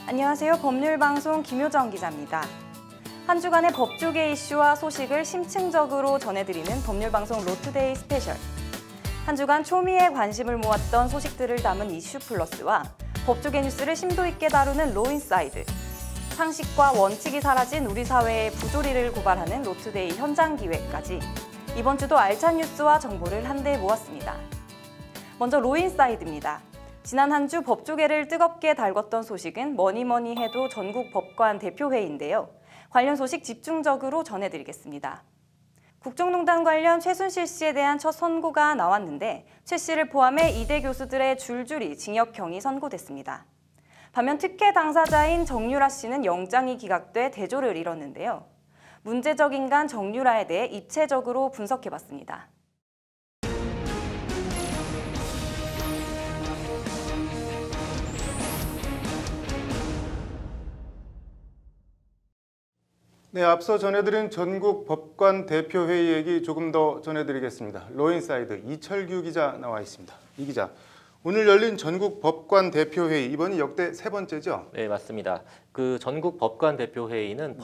안녕하세요. 법률방송 김효정 기자입니다. 한 주간의 법조계 이슈와 소식을 심층적으로 전해드리는 법률방송 로투데이 스페셜. 한 주간 초미의 관심을 모았던 소식들을 담은 이슈 플러스와 법조계 뉴스를 심도 있게 다루는 로인사이드. 상식과 원칙이 사라진 우리 사회의 부조리를 고발하는 로투데이 현장 기획까지 이번 주도 알찬 뉴스와 정보를 한데 모았습니다. 먼저 로인사이드입니다. 지난 한 주 법조계를 뜨겁게 달궜던 소식은 뭐니뭐니 해도 전국 법관 대표회의인데요. 관련 소식 집중적으로 전해드리겠습니다. 국정농단 관련 최순실 씨에 대한 첫 선고가 나왔는데 최 씨를 포함해 2대 교수들의 줄줄이 징역형이 선고됐습니다. 반면 특혜 당사자인 정유라 씨는 영장이 기각돼 대조를 이뤘는데요. 문제적 인간 정유라에 대해 입체적으로 분석해봤습니다. 네, 앞서 전해드린 전국 법관 대표회의 얘기 조금 더 전해드리겠습니다. 로인사이드 이철규 기자 나와 있습니다. 이 기자, 오늘 열린 전국 법관 대표회의, 이번이 역대 세 번째죠? 네, 맞습니다. 그 전국 법관 대표회의는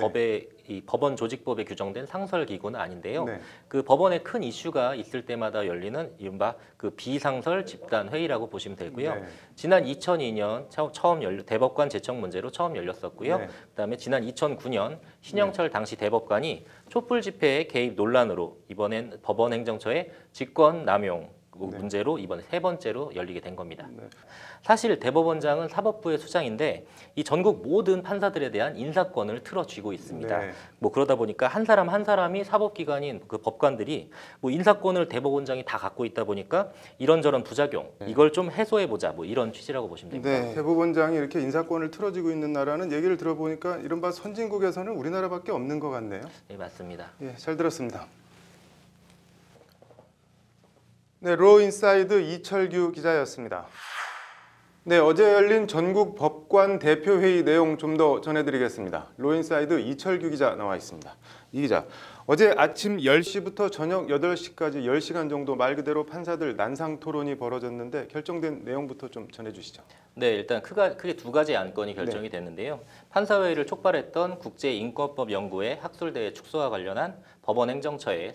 이 법원 조직법에 규정된 상설기구는 아닌데요. 그 법원에 큰 이슈가 있을 때마다 열리는 이른바 그 비상설 집단 회의라고 보시면 되고요. 지난 2002년 대법관 제청 문제로 처음 열렸었고요. 그다음에 지난 2009년 신영철 당시 대법관이 촛불 집회의 개입 논란으로 이번엔 법원 행정처의 직권 남용 문제로 이번에 세 번째로 열리게 된 겁니다. 사실 대법원장은 사법부의 수장인데 이 전국 모든 판사들에 대한 인사권을 틀어쥐고 있습니다. 뭐 그러다 보니까 한 사람 한 사람이 사법기관인 그 법관들이 뭐 인사권을 대법원장이 다 갖고 있다 보니까 이런저런 부작용 이걸 좀 해소해보자 뭐 이런 취지라고 보시면 됩니다. 대법원장이 이렇게 인사권을 틀어쥐고 있는 나라는 얘기를 들어보니까 이른바 선진국에서는 우리나라밖에 없는 것 같네요. 네, 맞습니다. 잘 들었습니다. 네, 로인사이드 이철규 기자였습니다. 네, 어제 열린 전국 법관 대표회의 내용 좀 더 전해드리겠습니다. 로인사이드 이철규 기자 나와 있습니다. 이 기자, 어제 아침 10시부터 저녁 8시까지 10시간 정도 말 그대로 판사들 난상 토론이 벌어졌는데 결정된 내용부터 좀 전해주시죠. 네, 일단 크게 두 가지 안건이 결정이 됐는데요. 판사회의를 촉발했던 국제인권법 연구회 학술대회 축소와 관련한 법원 행정처의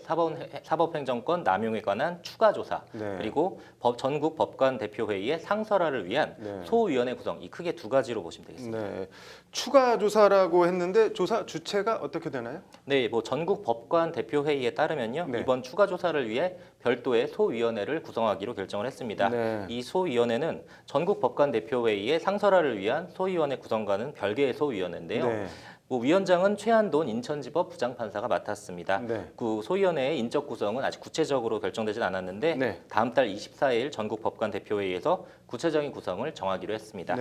사법행정권 남용에 관한 추가 조사, 그리고 전국 법관 대표회의의 상설화를 위한 소위원회 구성, 이 크게 두 가지로 보시면 되겠습니다. 추가 조사라고 했는데 조사 주체가 어떻게 되나요? 네, 뭐 전국 법관 대표회의에 따르면요. 이번 추가 조사를 위해 별도의 소위원회를 구성하기로 결정을 했습니다. 이 소위원회는 전국 법관 대표회의의 상설화를 위한 소위원회 구성과는 별개의 소위원회인데요. 위원장은 최한돈 인천지법 부장판사가 맡았습니다. 그 소위원회의 인적 구성은 아직 구체적으로 결정되진 않았는데 다음 달 24일 전국 법관 대표회의에서 구체적인 구성을 정하기로 했습니다.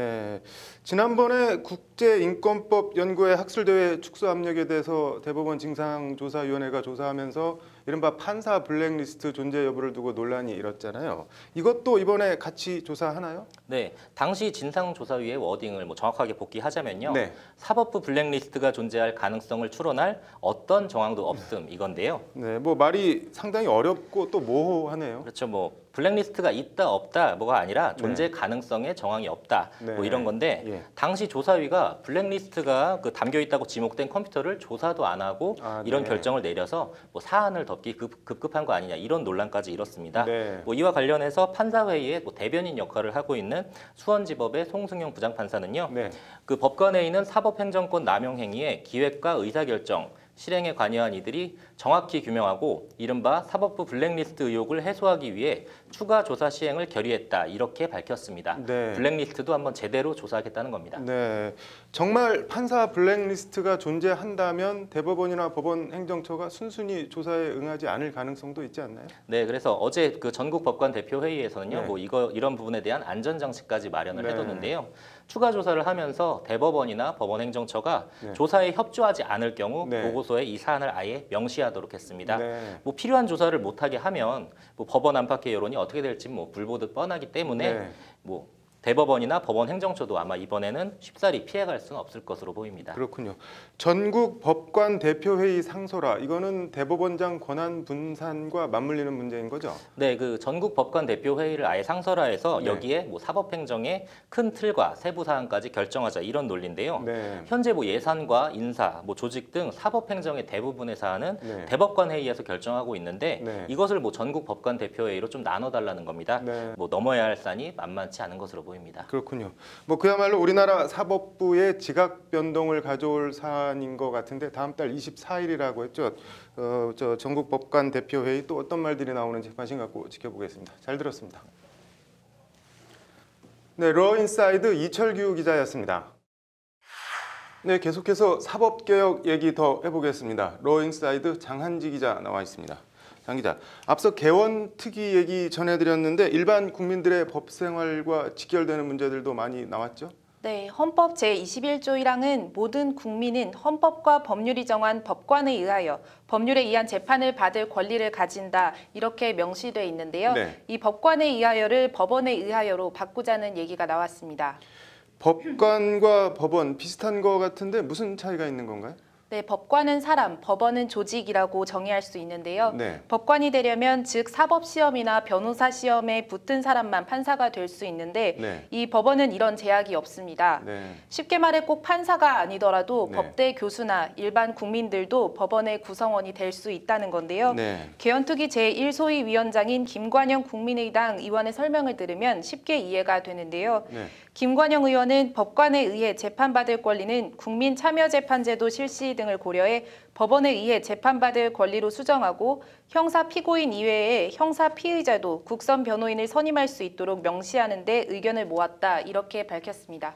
지난번에 국제인권법 연구회 학술대회 축소 압력에 대해서 대법원 징상조사위원회가 조사하면서 이른바 판사 블랙리스트 존재 여부를 두고 논란이 일었잖아요. 이것도 이번에 같이 조사하나요? 네, 당시 진상조사위의 워딩을 정확하게 복기하자면요. 사법부 블랙리스트가 존재할 가능성을 추론할 어떤 정황도 없음 이건데요. 뭐 말이 상당히 어렵고 또 모호하네요. 그렇죠. 블랙리스트가 있다 없다 뭐가 아니라 존재 가능성의 정황이 없다 뭐 이런 건데 당시 조사위가 블랙리스트가 담겨 있다고 지목된 컴퓨터를 조사도 안 하고 이런 결정을 내려서 사안을 덮기 급급한 거 아니냐 이런 논란까지 일었습니다. 이와 관련해서 판사회의의 대변인 역할을 하고 있는 수원지법의 송승용 부장판사는요. 그 법관회의는 사법행정권 남용 행위의 기획과 의사결정 실행에 관여한 이들이 정확히 규명하고 이른바 사법부 블랙리스트 의혹을 해소하기 위해 추가 조사 시행을 결의했다 이렇게 밝혔습니다. 블랙리스트도 한번 제대로 조사하겠다는 겁니다. 정말 판사 블랙리스트가 존재한다면 대법원이나 법원 행정처가 순순히 조사에 응하지 않을 가능성도 있지 않나요? 네, 그래서 어제 그 전국 법관 대표 회의에서는요, 이런 부분에 대한 안전 장치까지 마련을 해뒀는데요. 추가 조사를 하면서 대법원이나 법원 행정처가 조사에 협조하지 않을 경우 보고서에 이 사안을 아예 명시하도록 했습니다. 필요한 조사를 못하게 하면 법원 안팎의 여론이 어떻게 될지 불보듯 뻔하기 때문에 대법원이나 법원 행정처도 아마 이번에는 쉽사리 피해갈 수는 없을 것으로 보입니다. 그렇군요. 전국 법관 대표회의 상소라 이거는 대법원장 권한 분산과 맞물리는 문제인 거죠? 네, 그 전국 법관 대표회의를 아예 상설화해서 네. 여기에 뭐 사법행정의 큰 틀과 세부 사항까지 결정하자 이런 논리인데요. 네. 현재 뭐 예산과 인사, 뭐 조직 등 사법행정의 대부분의 사안은 네. 대법관 회의에서 결정하고 있는데 네. 이것을 뭐 전국 법관 대표회의로 좀 나눠달라는 겁니다. 네. 뭐 넘어야 할 산이 만만치 않은 것으로 보입니다. 그렇군요. 뭐 그야말로 우리나라 사법부의 지각 변동을 가져올 사안인 것 같은데 다음 달 24일이라고 했죠. 저 전국 법관 대표회의 또 어떤 말들이 나오는지 관심 갖고 지켜보겠습니다. 잘 들었습니다. 네, 러인사이드 이철규 기자였습니다. 네, 계속해서 사법개혁 얘기 더 해보겠습니다. 러인사이드 장한지 기자 나와 있습니다. 장 기자, 앞서 개원특위 얘기 전해드렸는데 일반 국민들의 법 생활과 직결되는 문제들도 많이 나왔죠? 네, 헌법 제21조 1항은 모든 국민은 헌법과 법률이 정한 법관에 의하여 법률에 의한 재판을 받을 권리를 가진다 이렇게 명시돼 있는데요. 네. 이 법관에 의하여를 법원에 의하여로 바꾸자는 얘기가 나왔습니다. 법관과 법원 비슷한 거 같은데 무슨 차이가 있는 건가요? 네, 법관은 사람, 법원은 조직이라고 정의할 수 있는데요. 네. 법관이 되려면 즉 사법시험이나 변호사 시험에 붙은 사람만 판사가 될 수 있는데 네. 이 법원은 이런 제약이 없습니다. 네. 쉽게 말해 꼭 판사가 아니더라도 네. 법대 교수나 일반 국민들도 법원의 구성원이 될 수 있다는 건데요. 네. 개헌특위 제1소위 위원장인 김관영 국민의당 의원의 설명을 들으면 쉽게 이해가 되는데요. 네. 김관영 의원은 법관에 의해 재판받을 권리는 국민참여재판제도 실시 등을 고려해 법원에 의해 재판받을 권리로 수정하고 형사 피고인 이외에 형사 피의자도 국선 변호인을 선임할 수 있도록 명시하는 데 의견을 모았다 이렇게 밝혔습니다.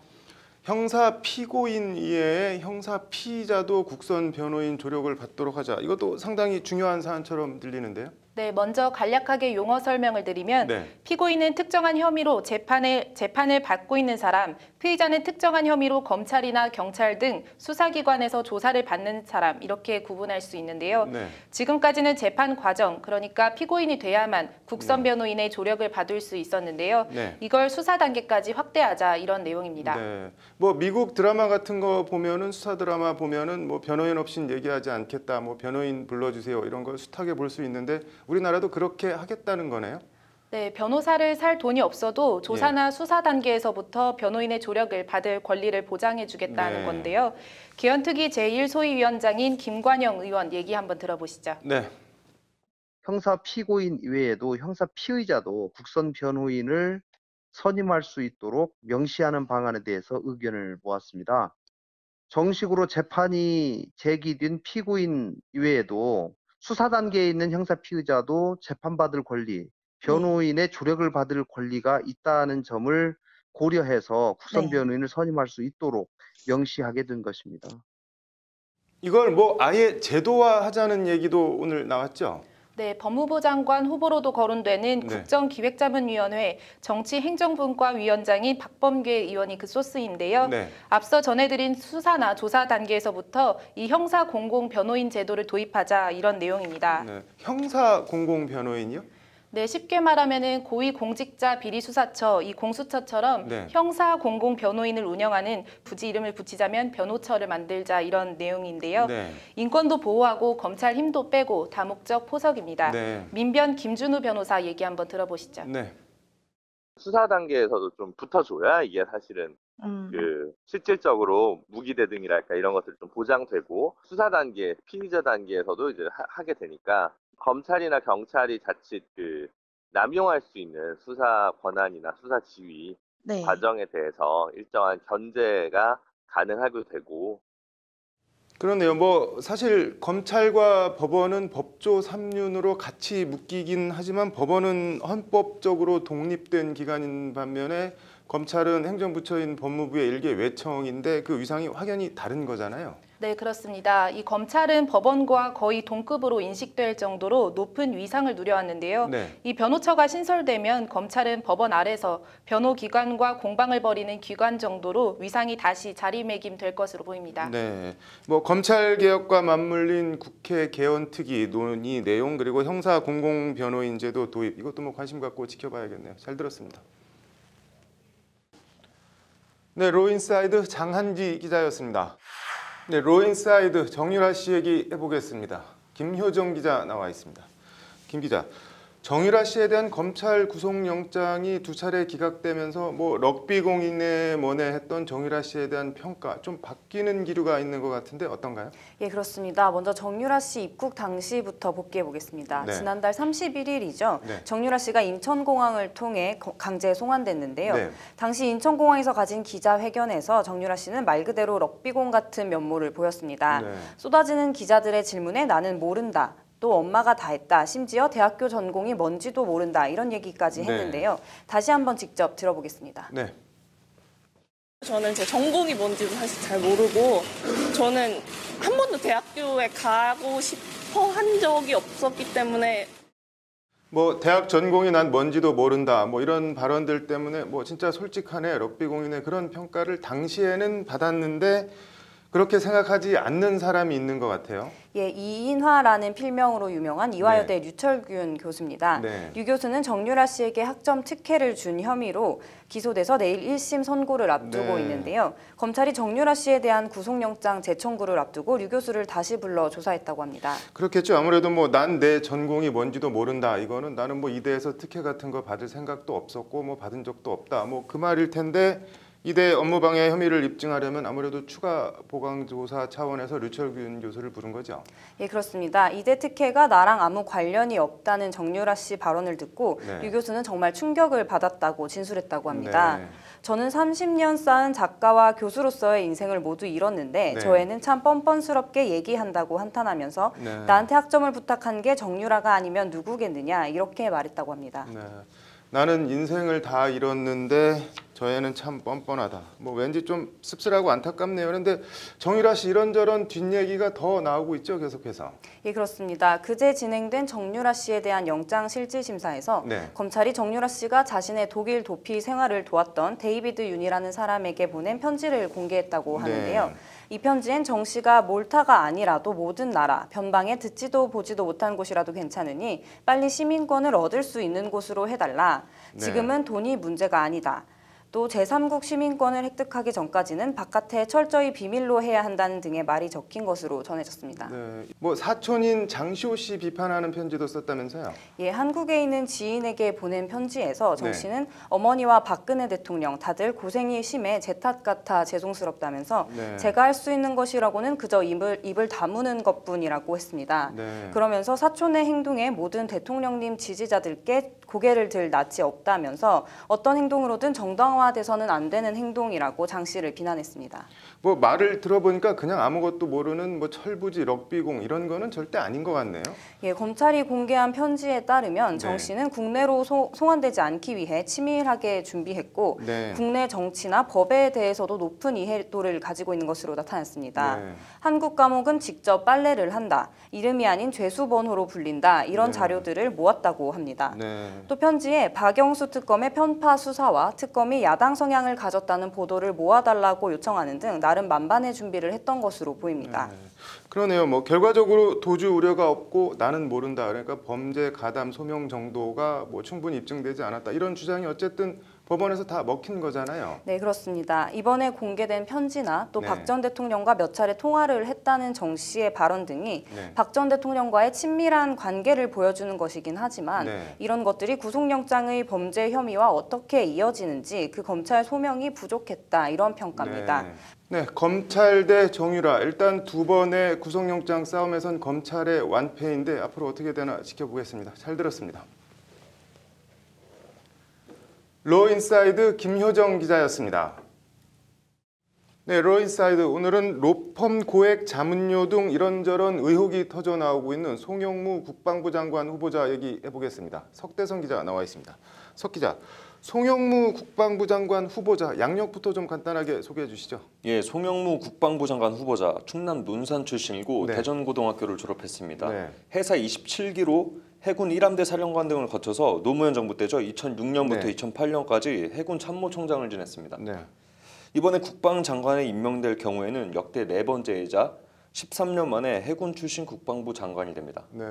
형사 피고인 이외에 형사 피의자도 국선 변호인 조력을 받도록 하자. 이것도 상당히 중요한 사안처럼 들리는데요. 네, 먼저 간략하게 용어 설명을 드리면 네. 피고인은 특정한 혐의로 재판을 받고 있는 사람, 피의자는 특정한 혐의로 검찰이나 경찰 등 수사기관에서 조사를 받는 사람 이렇게 구분할 수 있는데요. 네. 지금까지는 재판 과정, 그러니까 피고인이 돼야만 국선 변호인의 조력을 받을 수 있었는데요. 네. 이걸 수사 단계까지 확대하자 이런 내용입니다. 네. 뭐 미국 드라마 같은 거 보면은 수사 드라마 보면은 뭐 변호인 없인 얘기하지 않겠다. 뭐 변호인 불러주세요. 이런 걸 숱하게 볼 수 있는데 우리나라도 그렇게 하겠다는 거네요. 네, 변호사를 살 돈이 없어도 조사나 수사 단계에서부터 변호인의 조력을 받을 권리를 보장해 주겠다는 네. 건데요. 개헌특위 제1소위위원장인 김관영 의원 얘기 한번 들어보시죠. 네. 형사 피고인 이외에도 형사 피의자도 국선 변호인을 선임할 수 있도록 명시하는 방안에 대해서 의견을 모았습니다. 정식으로 재판이 제기된 피고인 이외에도 수사 단계에 있는 형사 피의자도 재판받을 권리, 변호인의 조력을 받을 권리가 있다는 점을 고려해서 국선 변호인을 선임할 수 있도록 명시하게 된 것입니다. 이걸 뭐 아예 제도화하자는 얘기도 오늘 나왔죠. 네, 법무부 장관 후보로도 거론되는 네. 국정기획자문위원회 정치행정분과 위원장인 박범계 의원이 그 소스인데요. 네. 앞서 전해드린 수사나 조사 단계에서부터 이 형사 공공 변호인 제도를 도입하자 이런 내용입니다. 네. 형사 공공 변호인이요? 네, 쉽게 말하면은 고위공직자 비리수사처, 이 공수처처럼 네. 형사 공공 변호인을 운영하는 굳이 이름을 붙이자면 변호처를 만들자 이런 내용인데요. 네. 인권도 보호하고 검찰 힘도 빼고 다목적 포석입니다. 네. 민변 김준우 변호사 얘기 한번 들어보시죠. 네. 수사 단계에서도 좀 붙어줘야 이게 사실은 실질적으로 무기 대등이랄까 이런 것들이 좀 보장되고 수사 단계, 피의자 단계에서도 이제 하게 되니까 검찰이나 경찰이 자칫 남용할 수 있는 수사 권한이나 수사 지휘 과정에 대해서 일정한 견제가 가능하게 되고. 그러네요. 뭐 사실 검찰과 법원은 법조 3륜으로 같이 묶이긴 하지만 법원은 헌법적으로 독립된 기관인 반면에 검찰은 행정부처인 법무부의 일개 외청인데 그 위상이 확연히 다른 거잖아요. 네, 그렇습니다. 이 검찰은 법원과 거의 동급으로 인식될 정도로 높은 위상을 누려왔는데요. 네. 이 변호처가 신설되면 검찰은 법원 아래서 변호기관과 공방을 벌이는 기관 정도로 위상이 다시 자리매김될 것으로 보입니다. 네. 뭐 검찰 개혁과 맞물린 국회 개헌특위 논의 내용 그리고 형사 공공 변호인 제도 도입 이것도 뭐 관심 갖고 지켜봐야겠네요. 잘 들었습니다. 네, 로인사이드 장한지 기자였습니다. 네, 로인사이드 정유라 씨 얘기 해보겠습니다. 김효정 기자 나와 있습니다. 김 기자, 정유라 씨에 대한 검찰 구속영장이 두 차례 기각되면서 뭐 럭비공이네 뭐네 했던 정유라 씨에 대한 평가 좀 바뀌는 기류가 있는 것 같은데 어떤가요? 예, 그렇습니다. 먼저 정유라 씨 입국 당시부터 복귀해 보겠습니다. 네. 지난달 31일이죠. 네. 정유라 씨가 인천공항을 통해 강제 송환됐는데요. 네. 당시 인천공항에서 가진 기자회견에서 정유라 씨는 말 그대로 럭비공 같은 면모를 보였습니다. 네. 쏟아지는 기자들의 질문에 나는 모른다. 또 엄마가 다 했다. 심지어 대학교 전공이 뭔지도 모른다. 이런 얘기까지 네. 했는데요. 다시 한번 직접 들어보겠습니다. 네. 저는 제 전공이 뭔지도 사실 잘 모르고 저는 한 번도 대학교에 가고 싶어 한 적이 없었기 때문에 뭐 대학 전공이 난 뭔지도 모른다 뭐 이런 발언들 때문에 뭐 진짜 솔직하네 럭비공이네 그런 평가를 당시에는 받았는데 그렇게 생각하지 않는 사람이 있는 것 같아요. 예, 이인화라는 필명으로 유명한 이화여대 류철균 교수입니다. 네. 류 교수는 정유라 씨에게 학점 특혜를 준 혐의로 기소돼서 내일 1심 선고를 앞두고 네. 있는데요. 검찰이 정유라 씨에 대한 구속영장 재청구를 앞두고 류 교수를 다시 불러 조사했다고 합니다. 그렇겠죠. 아무래도 뭐 난 내 전공이 뭔지도 모른다. 이거는 나는 뭐 이대에서 특혜 같은 거 받을 생각도 없었고 뭐 받은 적도 없다. 뭐 그 말일 텐데 이대 업무방해 혐의를 입증하려면 아무래도 추가 보강조사 차원에서 류철균 교수를 부른 거죠. 예, 그렇습니다. 이대 특혜가 나랑 아무 관련이 없다는 정유라 씨 발언을 듣고 네. 류 교수는 정말 충격을 받았다고 진술했다고 합니다. 네. 저는 30년 쌓은 작가와 교수로서의 인생을 모두 잃었는데 네. 저애는 참 뻔뻔스럽게 얘기한다고 한탄하면서 네. 나한테 학점을 부탁한 게 정유라가 아니면 누구겠느냐 이렇게 말했다고 합니다. 네. 나는 인생을 다 잃었는데 저 애는 참 뻔뻔하다. 뭐 왠지 좀 씁쓸하고 안타깝네요. 그런데 정유라 씨 이런저런 뒷얘기가 더 나오고 있죠, 계속해서. 예, 그렇습니다. 그제 진행된 정유라 씨에 대한 영장실질심사에서 네. 검찰이 정유라 씨가 자신의 독일 도피 생활을 도왔던 데이비드 윤이라는 사람에게 보낸 편지를 공개했다고 하는데요. 네. 이 편지엔 정 씨가 몰타가 아니라도 모든 나라, 변방에 듣지도 보지도 못한 곳이라도 괜찮으니 빨리 시민권을 얻을 수 있는 곳으로 해달라. 네. 지금은 돈이 문제가 아니다. 또 제3국 시민권을 획득하기 전까지는 바깥에 철저히 비밀로 해야 한다는 등의 말이 적힌 것으로 전해졌습니다. 네. 뭐 사촌인 장시호 씨 비판하는 편지도 썼다면서요? 예, 한국에 있는 지인에게 보낸 편지에서 정 네. 씨는 어머니와 박근혜 대통령 다들 고생이 심해 제 탓 같아 죄송스럽다면서 네. 제가 할 수 있는 것이라고는 그저 입을 다무는 것뿐이라고 했습니다. 네. 그러면서 사촌의 행동에 모든 대통령님 지지자들께 고개를 들 낯이 없다면서 어떤 행동으로든 정당화돼서는 안 되는 행동이라고 장 씨를 비난했습니다. 뭐 말을 들어보니까 그냥 아무것도 모르는 뭐 철부지 럭비공 이런 거는 절대 아닌 것 같네요. 예, 검찰이 공개한 편지에 따르면 정 네. 씨는 국내로 송환되지 않기 위해 치밀하게 준비했고 네. 국내 정치나 법에 대해서도 높은 이해도를 가지고 있는 것으로 나타났습니다. 네. 한국 감옥은 직접 빨래를 한다. 이름이 아닌 죄수 번호로 불린다. 이런 네. 자료들을 모았다고 합니다. 네. 또 편지에 박영수 특검의 편파 수사와 특검이 야당 성향을 가졌다는 보도를 모아달라고 요청하는 등 나름 만반의 준비를 했던 것으로 보입니다. 네. 그러네요. 뭐 결과적으로 도주 우려가 없고 나는 모른다. 그러니까 범죄 가담 소명 정도가 뭐 충분히 입증되지 않았다. 이런 주장이 어쨌든 법원에서 다 먹힌 거잖아요. 네, 그렇습니다. 이번에 공개된 편지나 또 네. 박 전 대통령과 몇 차례 통화를 했다는 정 씨의 발언 등이 네. 박 전 대통령과의 친밀한 관계를 보여주는 것이긴 하지만 네. 이런 것들이 구속영장의 범죄 혐의와 어떻게 이어지는지 그 검찰 소명이 부족했다 이런 평가입니다. 네. 네, 검찰 대 정유라 일단 두 번의 구속영장 싸움에선 검찰의 완패인데 앞으로 어떻게 되나 지켜보겠습니다. 잘 들었습니다. 로인사이드 김효정 기자였습니다. 네, 로인사이드 오늘은 로펌 고액 자문료 등 이런저런 의혹이 터져 나오고 있는 송영무 국방부 장관 후보자 얘기해 보겠습니다. 석대성 기자 나와 있습니다. 석 기자, 송영무 국방부 장관 후보자 양력부터 좀 간단하게 소개해 주시죠. 예, 송영무 국방부 장관 후보자 충남 논산 출신이고 네. 대전고등학교를 졸업했습니다. 네. 해사 27기로 해군 1함대 사령관 등을 거쳐서 노무현 정부 때죠. 2006년부터 네. 2008년까지 해군 참모총장을 지냈습니다. 네. 이번에 국방장관에 임명될 경우에는 역대 4번째이자 13년 만에 해군 출신 국방부 장관이 됩니다. 네.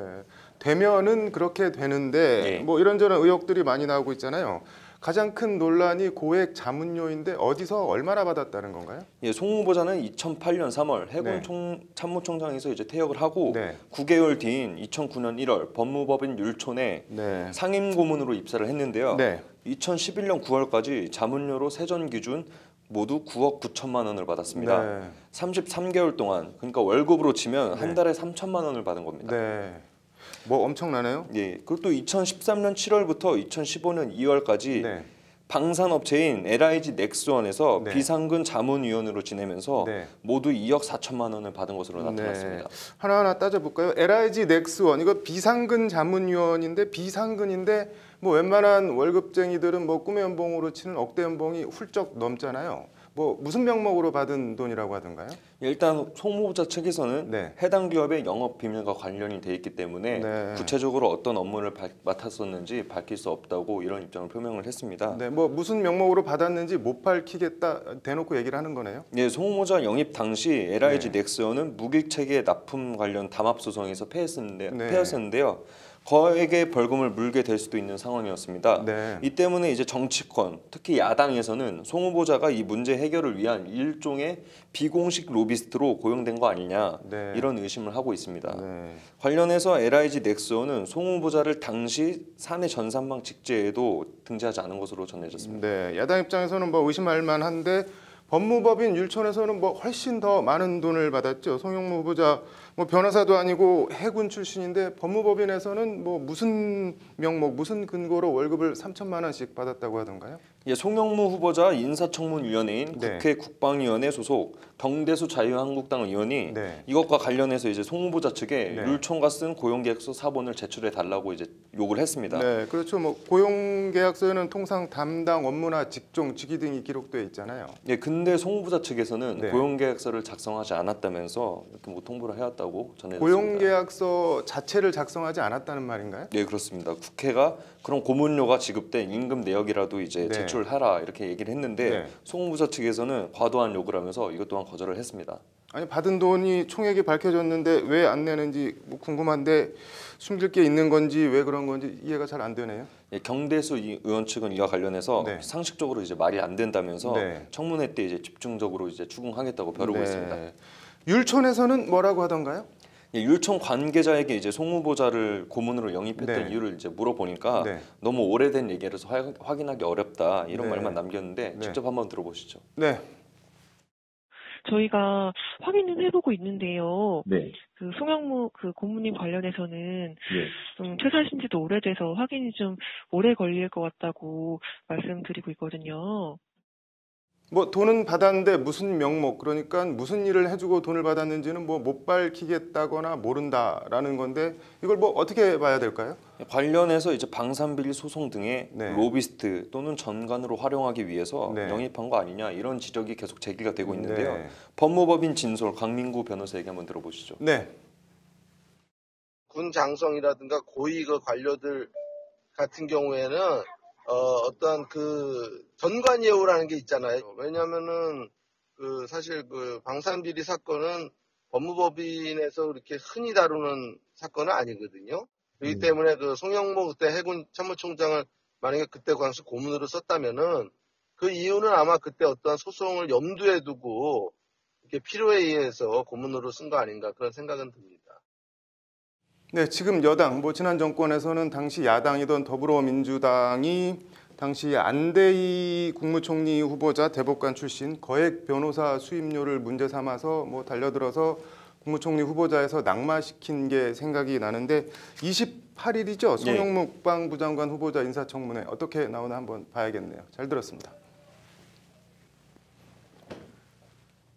되면은 그렇게 되는데 예. 뭐 이런저런 의혹들이 많이 나오고 있잖아요. 가장 큰 논란이 고액 자문료인데 어디서 얼마나 받았다는 건가요? 예, 송 후보자는 2008년 3월 해군 참모총장에서 이제 퇴역을 하고 9개월 뒤인 2009년 1월 법무법인 율촌에 상임 고문으로 입사를 했는데요. 2011년 9월까지 자문료로 세전 기준 모두 9억 9천만 원을 받았습니다. 33개월 동안, 그러니까 월급으로 치면 한 달에 3천만 원을 받은 겁니다. 뭐 엄청나네요. 예. 그리고 또 2013년 7월부터 2015년 2월까지 방산업체인 LIG 넥스원에서 비상근 자문위원으로 지내면서 모두 2억 4천만 원을 받은 것으로 나타났습니다. 하나하나 따져볼까요? LIG 넥스원, 이거 비상근 자문위원인데 비상근인데 뭐 웬만한 월급쟁이들은 뭐 꿈의 연봉으로 치는 억대 연봉이 훌쩍 넘잖아요. 뭐 무슨 명목으로 받은 돈이라고 하던가요? 일단 송 후보자 측에서는 해당 기업의 영업 비밀과 관련이 돼 있기 때문에 구체적으로 어떤 업무를 맡았었는지 밝힐 수 없다고 이런 입장을 표명을 했습니다. 뭐 무슨 명목으로 받았는지 못 밝히겠다 대놓고 얘기를 하는 거네요. 예, 송 후보자 영입 당시 LIG 넥스원은 무기체계 납품 관련 담합 소송에서 패했었는데요. 거액의 벌금을 물게 될 수도 있는 상황이었습니다. 이 때문에 이제 정치권, 특히 야당에서는 송 후보자가 이 문제 해결을 위한 일종의 비공식 로비스트로 고용된 거 아니냐 이런 의심을 하고 있습니다. 관련해서 LIG 넥스원은 송 후보자를 당시 사내 전산망 직제에도 등재하지 않은 것으로 전해졌습니다. 야당 입장에서는 뭐 의심할 만한데 법무법인 율촌에서는 뭐 훨씬 더 많은 돈을 받았죠. 송영무 후보자 뭐 변호사도 아니고 해군 출신인데 법무법인에서는 뭐 무슨 명목, 무슨 근거로 월급을 3천만 원씩 받았다고 하던가요? 예, 송영무 후보자 인사청문위원회인 국회 국방위원회 소속 경대수 자유한국당 의원이 이것과 관련해서 이제 송 후보자 측에 율촌과 쓴 고용계약서 사본을 제출해 달라고 이제 요구를 했습니다. 그렇죠. 뭐 고용계약서에는 통상 담당 업무나 직종, 직위 등이 기록되어 있잖아요. 예, 근데 송 후보자 측에서는 고용계약서를 작성하지 않았다면서 이렇게 뭐 통보를 해왔다고 전해졌습니다. 고용계약서 자체를 작성하지 않았다는 말인가요? 네, 그렇습니다. 국회가 그런 고문료가 지급된 임금 내역이라도 이제 제출하라 이렇게 얘기를 했는데 송 후보자 측에서는 과도한 요구를 하면서 이것 또한 거절을 했습니다. 아니 받은 돈이 총액이 밝혀졌는데 왜 안 내는지 뭐 궁금한데 숨길 게 있는 건지 왜 그런 건지 이해가 잘 안 되네요. 예, 경대수 의원 측은 이와 관련해서 상식적으로 이제 말이 안 된다면서 청문회 때 이제 집중적으로 이제 추궁하겠다고 벼르고 있습니다. 율촌에서는 뭐라고 하던가요? 예, 율촌 관계자에게 이제 송 후보자를 고문으로 영입했던 이유를 이제 물어보니까 너무 오래된 얘기라서 확인하기 어렵다 이런 말만 남겼는데 직접 한번 들어보시죠. 저희가 확인은 해보고 있는데요. 그 송영무 그 고문님 관련해서는 좀 퇴사하신 지도 오래돼서 확인이 좀 오래 걸릴 것 같다고 말씀드리고 있거든요. 뭐 돈은 받았는데 무슨 명목, 그러니까 무슨 일을 해주고 돈을 받았는지는 뭐 못 밝히겠다거나 모른다라는 건데 이걸 뭐 어떻게 봐야 될까요? 관련해서 이제 방산비리 소송 등의 로비스트 또는 전관으로 활용하기 위해서 영입한 거 아니냐 이런 지적이 계속 제기가 되고 있는데요. 법무법인 진솔 강민구 변호사에게 한번 들어보시죠. 군 장성이라든가 고위 그 관료들 같은 경우에는 어떤 그 전관 예우라는 게 있잖아요. 왜냐하면은 그 사실 그 방산비리 사건은 법무법인에서 그렇게 흔히 다루는 사건은 아니거든요. 그렇기 때문에 그 송영무 그때 해군 참모총장을 만약에 그때 당시 고문으로 썼다면은 그 이유는 아마 그때 어떤 소송을 염두에 두고 이렇게 필요에 의해서 고문으로 쓴 거 아닌가 그런 생각은 듭니다. 지금 여당, 뭐 지난 정권에서는 당시 야당이던 더불어민주당이 당시 안대희 국무총리 후보자 대법관 출신 거액 변호사 수임료를 문제 삼아서 뭐 달려들어서 국무총리 후보자에서 낙마시킨 게 생각이 나는데 28일이죠. 송영무 국방부 장관 후보자 인사청문회 어떻게 나오나 한번 봐야겠네요. 잘 들었습니다.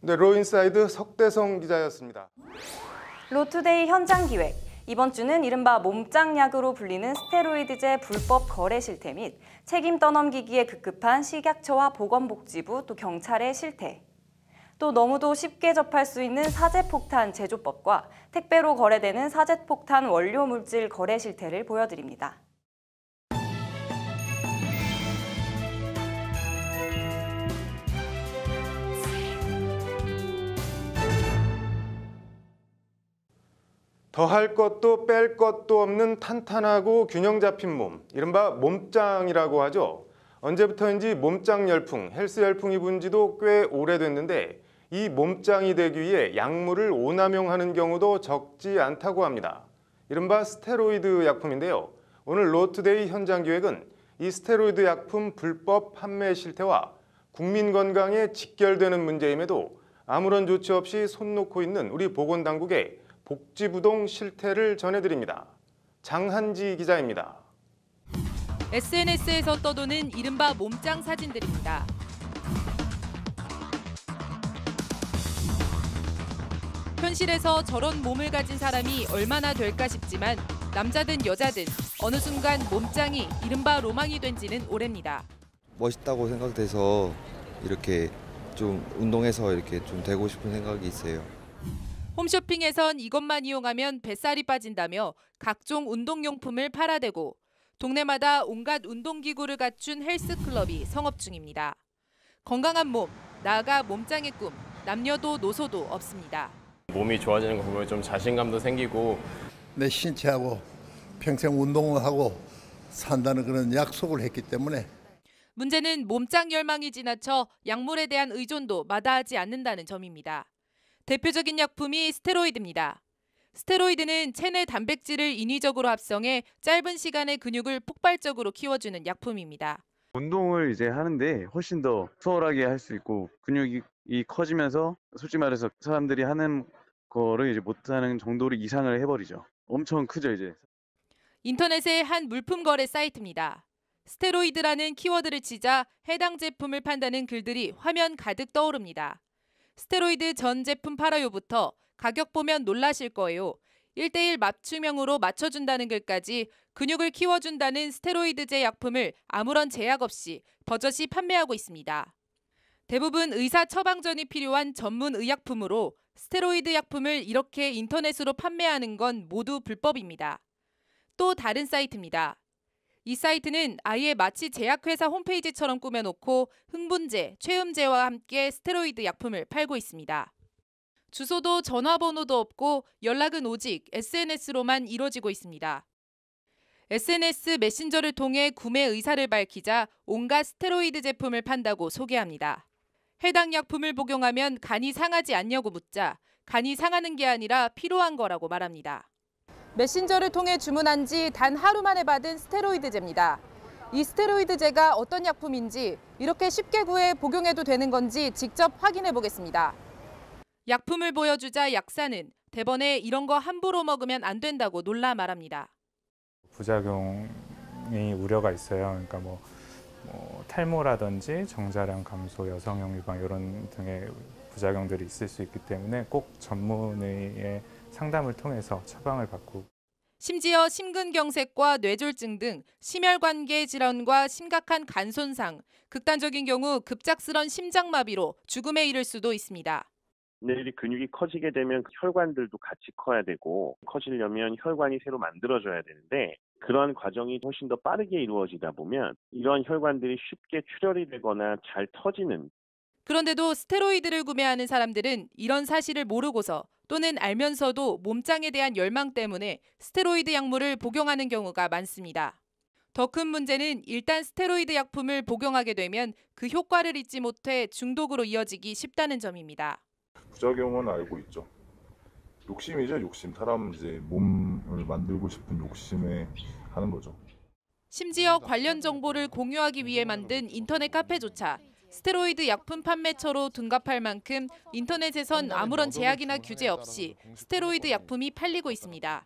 로인사이드 석대성 기자였습니다. 로투데이 현장 기획. 이번 주는 이른바 몸짱약으로 불리는 스테로이드제 불법 거래 실태 및 책임 떠넘기기에 급급한 식약처와 보건복지부 또 경찰의 실태. 또 너무도 쉽게 접할 수 있는 사제폭탄 제조법과 택배로 거래되는 사제폭탄 원료 물질 거래 실태를 보여드립니다. 더할 것도 뺄 것도 없는 탄탄하고 균형 잡힌 몸, 이른바 몸짱이라고 하죠. 언제부터인지 몸짱 열풍, 헬스 열풍이 분 지도 꽤 오래됐는데 이 몸짱이 되기 위해 약물을 오남용하는 경우도 적지 않다고 합니다. 이른바 스테로이드 약품인데요. 오늘 로투데이 현장 기획은 이 스테로이드 약품 불법 판매 실태와 국민 건강에 직결되는 문제임에도 아무런 조치 없이 손 놓고 있는 우리 보건당국의 복지부동 실태를 전해드립니다. 장한지 기자입니다. SNS에서 떠도는 이른바 몸짱 사진들입니다. 현실에서 저런 몸을 가진 사람이 얼마나 될까 싶지만 남자든 여자든 어느 순간 몸짱이 이른바 로망이 된 지는 오래입니다. 멋있다고 생각돼서 이렇게 좀 운동해서 이렇게 좀 되고 싶은 생각이 있어요. 홈쇼핑에선 이것만 이용하면 뱃살이 빠진다며 각종 운동용품을 팔아대고 동네마다 온갖 운동기구를 갖춘 헬스클럽이 성업 중입니다. 건강한 몸, 나아가 몸짱의 꿈, 남녀도 노소도 없습니다. 몸이 좋아지는 거 보면 좀 자신감도 생기고 내 신체하고 평생 운동을 하고 산다는 그런 약속을 했기 때문에 문제는 몸짱 열망이 지나쳐 약물에 대한 의존도 마다하지 않는다는 점입니다. 대표적인 약품이 스테로이드입니다. 스테로이드는 체내 단백질을 인위적으로 합성해 짧은 시간에 근육을 폭발적으로 키워주는 약품입니다. 운동을 이제 하는데 훨씬 더 수월하게 할 수 있고 근육이 커지면서 솔직히 말해서 사람들이 하는 거를 이제 못하는 정도로 이상을 해버리죠. 엄청 크죠 이제. 인터넷의 한 물품 거래 사이트입니다. 스테로이드라는 키워드를 치자 해당 제품을 판다는 글들이 화면 가득 떠오릅니다. 스테로이드 전 제품 팔아요부터 가격 보면 놀라실 거예요. 1:1 맞춤형으로 맞춰준다는 글까지 근육을 키워준다는 스테로이드제 약품을 아무런 제약 없이 버젓이 판매하고 있습니다. 대부분 의사 처방전이 필요한 전문 의약품으로 스테로이드 약품을 이렇게 인터넷으로 판매하는 건 모두 불법입니다. 또 다른 사이트입니다. 이 사이트는 아예 마치 제약회사 홈페이지처럼 꾸며놓고 흥분제, 최음제와 함께 스테로이드 약품을 팔고 있습니다. 주소도 전화번호도 없고 연락은 오직 SNS로만 이루어지고 있습니다. SNS 메신저를 통해 구매 의사를 밝히자 온갖 스테로이드 제품을 판다고 소개합니다. 해당 약품을 복용하면 간이 상하지 않냐고 묻자 간이 상하는 게 아니라 필요한 거라고 말합니다. 메신저를 통해 주문한 지 단 하루 만에 받은 스테로이드제입니다. 이 스테로이드제가 어떤 약품인지 이렇게 쉽게 구해 복용해도 되는 건지 직접 확인해 보겠습니다. 약품을 보여주자 약사는 대번에 이런 거 함부로 먹으면 안 된다고 놀라 말합니다. 부작용이 우려가 있어요. 그러니까 뭐 탈모라든지 정자량 감소, 여성형 유방 이런 등의 부작용들이 있을 수 있기 때문에 꼭 전문의의 상담을 통해서 처방을 받고 심지어 심근경색과 뇌졸중 등 심혈관계 질환과 심각한 간 손상, 극단적인 경우 급작스런 심장마비로 죽음에 이를 수도 있습니다. 내일이 근육이 커지게 되면 혈관들도 같이 커야 되고 커지려면 혈관이 새로 만들어져야 되는데 그런 과정이 훨씬 더 빠르게 이루어지다 보면 이러한 혈관들이 쉽게 출혈이 되거나 잘 터지는. 그런데도 스테로이드를 구매하는 사람들은 이런 사실을 모르고서 또는 알면서도 몸짱에 대한 열망 때문에 스테로이드 약물을 복용하는 경우가 많습니다. 더 큰 문제는 일단 스테로이드 약품을 복용하게 되면 그 효과를 잊지 못해 중독으로 이어지기 쉽다는 점입니다. 부작용은 알고 있죠. 욕심이죠, 욕심. 사람 이제 몸을 만들고 싶은 욕심에 하는 거죠. 심지어 관련 정보를 공유하기 위해 만든 인터넷 카페조차 스테로이드 약품 판매처로 둔갑할 만큼 인터넷에선 아무런 제약이나 규제 없이 스테로이드 약품이 팔리고 있습니다.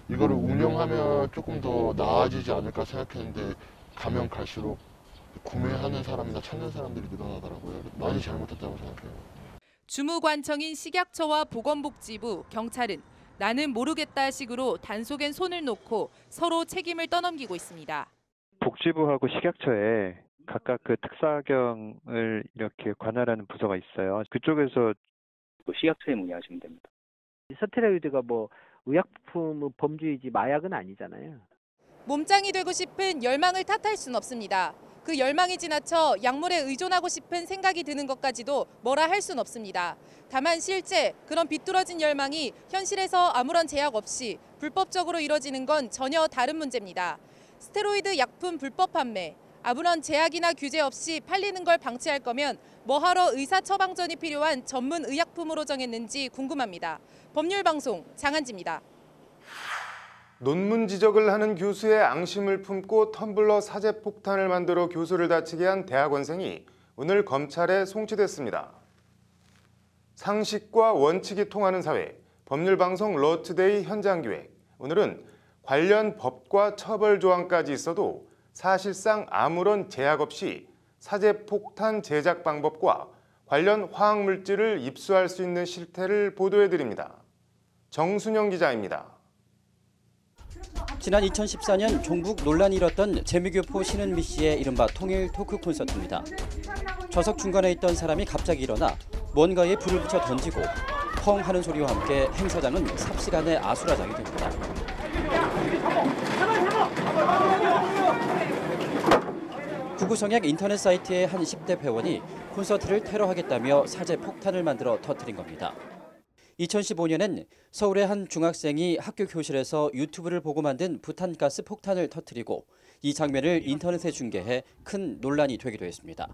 이거를 운영하면 조금 더 나아지지 않을까 생각했는데 가면 갈수록 구매하는 사람이나 찾는 사람들이 늘어나더라고요. 많이 잘못했다고 생각해요. 주무관청인 식약처와 보건복지부, 경찰은 나는 모르겠다 식으로 단속엔 손을 놓고 서로 책임을 떠넘기고 있습니다. 복지부하고 식약처에 각각 그 특사경을 이렇게 관할하는 부서가 있어요. 그쪽에서 식약처에 문의하시면 됩니다. 스테로이드가 뭐 의약품 범주이지 마약은 아니잖아요. 몸짱이 되고 싶은 열망을 탓할 순 없습니다. 그 열망이 지나쳐 약물에 의존하고 싶은 생각이 드는 것까지도 뭐라 할 순 없습니다. 다만 실제 그런 비뚤어진 열망이 현실에서 아무런 제약 없이 불법적으로 이뤄지는 건 전혀 다른 문제입니다. 스테로이드 약품 불법 판매, 아무런 제약이나 규제 없이 팔리는 걸 방치할 거면 뭐하러 의사 처방전이 필요한 전문 의약품으로 정했는지 궁금합니다. 법률방송 장한지입니다. 논문 지적을 하는 교수의 앙심을 품고 텀블러 사제 폭탄을 만들어 교수를 다치게 한 대학원생이 오늘 검찰에 송치됐습니다. 상식과 원칙이 통하는 사회, 법률방송 러투데이 현장기획. 오늘은 관련 법과 처벌 조항까지 있어도 사실상 아무런 제약 없이 사제폭탄 제작 방법과 관련 화학물질을 입수할 수 있는 실태를 보도해드립니다. 정순영 기자입니다. 지난 2014년 종북 논란이 일었던 재미교포 신은미 씨의 이른바 통일 토크 콘서트입니다. 좌석 중간에 있던 사람이 갑자기 일어나 뭔가에 불을 붙여 던지고 펑 하는 소리와 함께 행사장은 삽시간에 아수라장이 됩니다. 구구성약 인터넷 사이트의 한 10대 회원이 콘서트를 테러하겠다며 사제 폭탄을 만들어 터뜨린 겁니다. 2015년엔 서울의 한 중학생이 학교 교실에서 유튜브를 보고 만든 부탄가스 폭탄을 터뜨리고 이 장면을 인터넷에 중계해 큰 논란이 되기도 했습니다.